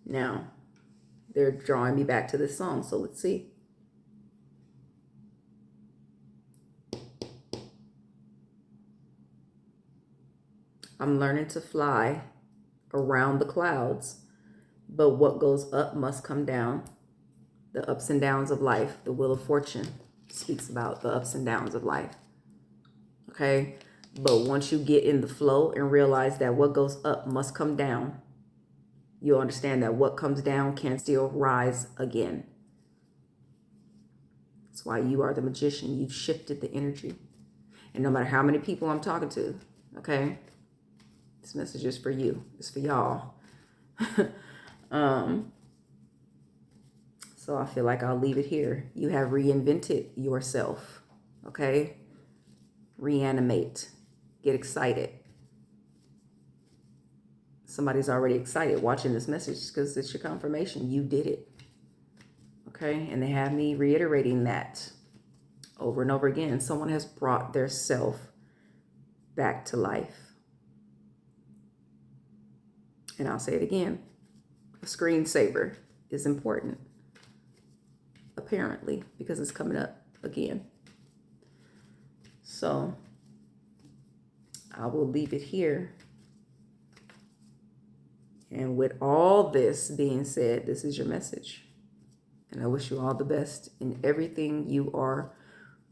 Now, they're drawing me back to this song, so let's see. I'm learning to fly around the clouds, but what goes up must come down. The ups and downs of life, the Wheel of Fortune speaks about the ups and downs of life. Okay? But once you get in the flow and realize that what goes up must come down, you'll understand that what comes down can still rise again. That's why you are the magician. You've shifted the energy. And no matter how many people I'm talking to, okay, this message is for you. It's for y'all. So I feel like I'll leave it here. You have reinvented yourself, okay? Reanimate. Get excited. Somebody's already excited watching this message because it's your confirmation. You did it. Okay? And they have me reiterating that over and over again. Someone has brought their self back to life. And I'll say it again. A screensaver is important. Apparently, because it's coming up again. So I will leave it here. And with all this being said, this is your message. And I wish you all the best in everything you are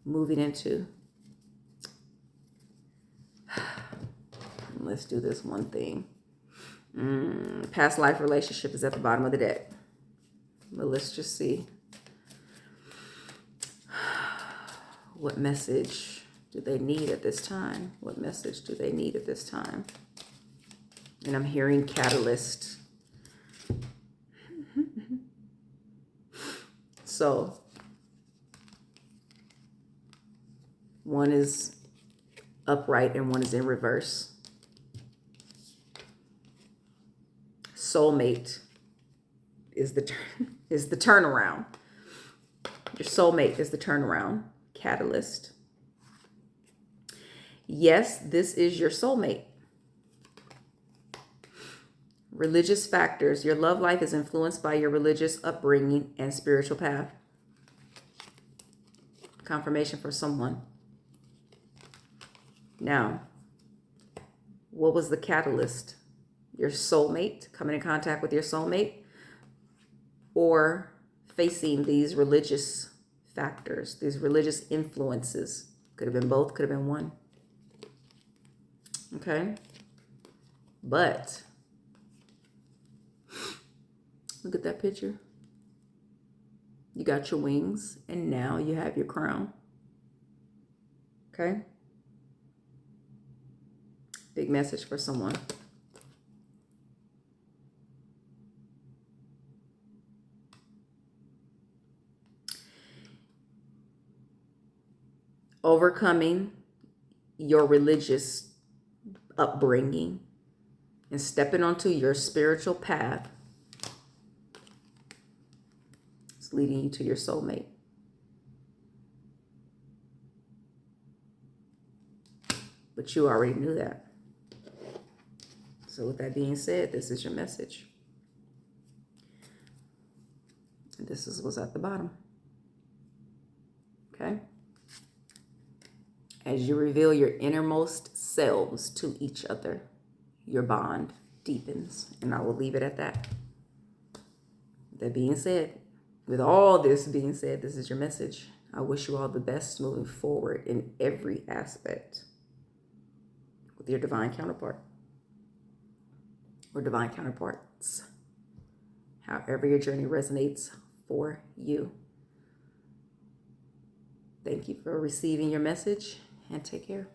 moving into. Let's do this one thing. Past life relationship is at the bottom of the deck. But let's just see. What message do they need at this time? What message do they need at this time? And I'm hearing catalyst. So, one is upright and one is in reverse. Soulmate is the turnaround. Your soulmate is the turnaround. Catalyst. Yes, this is your soulmate. Religious factors. Your love life is influenced by your religious upbringing and spiritual path. Confirmation for someone. Now, what was the catalyst? Your soulmate, coming in contact with your soulmate, or facing these religious factors, these religious influences? Could have been both, could have been one. Okay? But look at that picture. You got your wings, and now you have your crown. Okay? Big message for someone. Overcoming your religious upbringing and stepping onto your spiritual path is leading you to your soulmate. But you already knew that. So with that being said, this is your message. And this is what's at the bottom. Okay? As you reveal your innermost selves to each other, your bond deepens. And I will leave it at that. That being said, with all this being said, this is your message. I wish you all the best moving forward in every aspect with your divine counterpart or divine counterparts. However your journey resonates for you. Thank you for receiving your message and take care.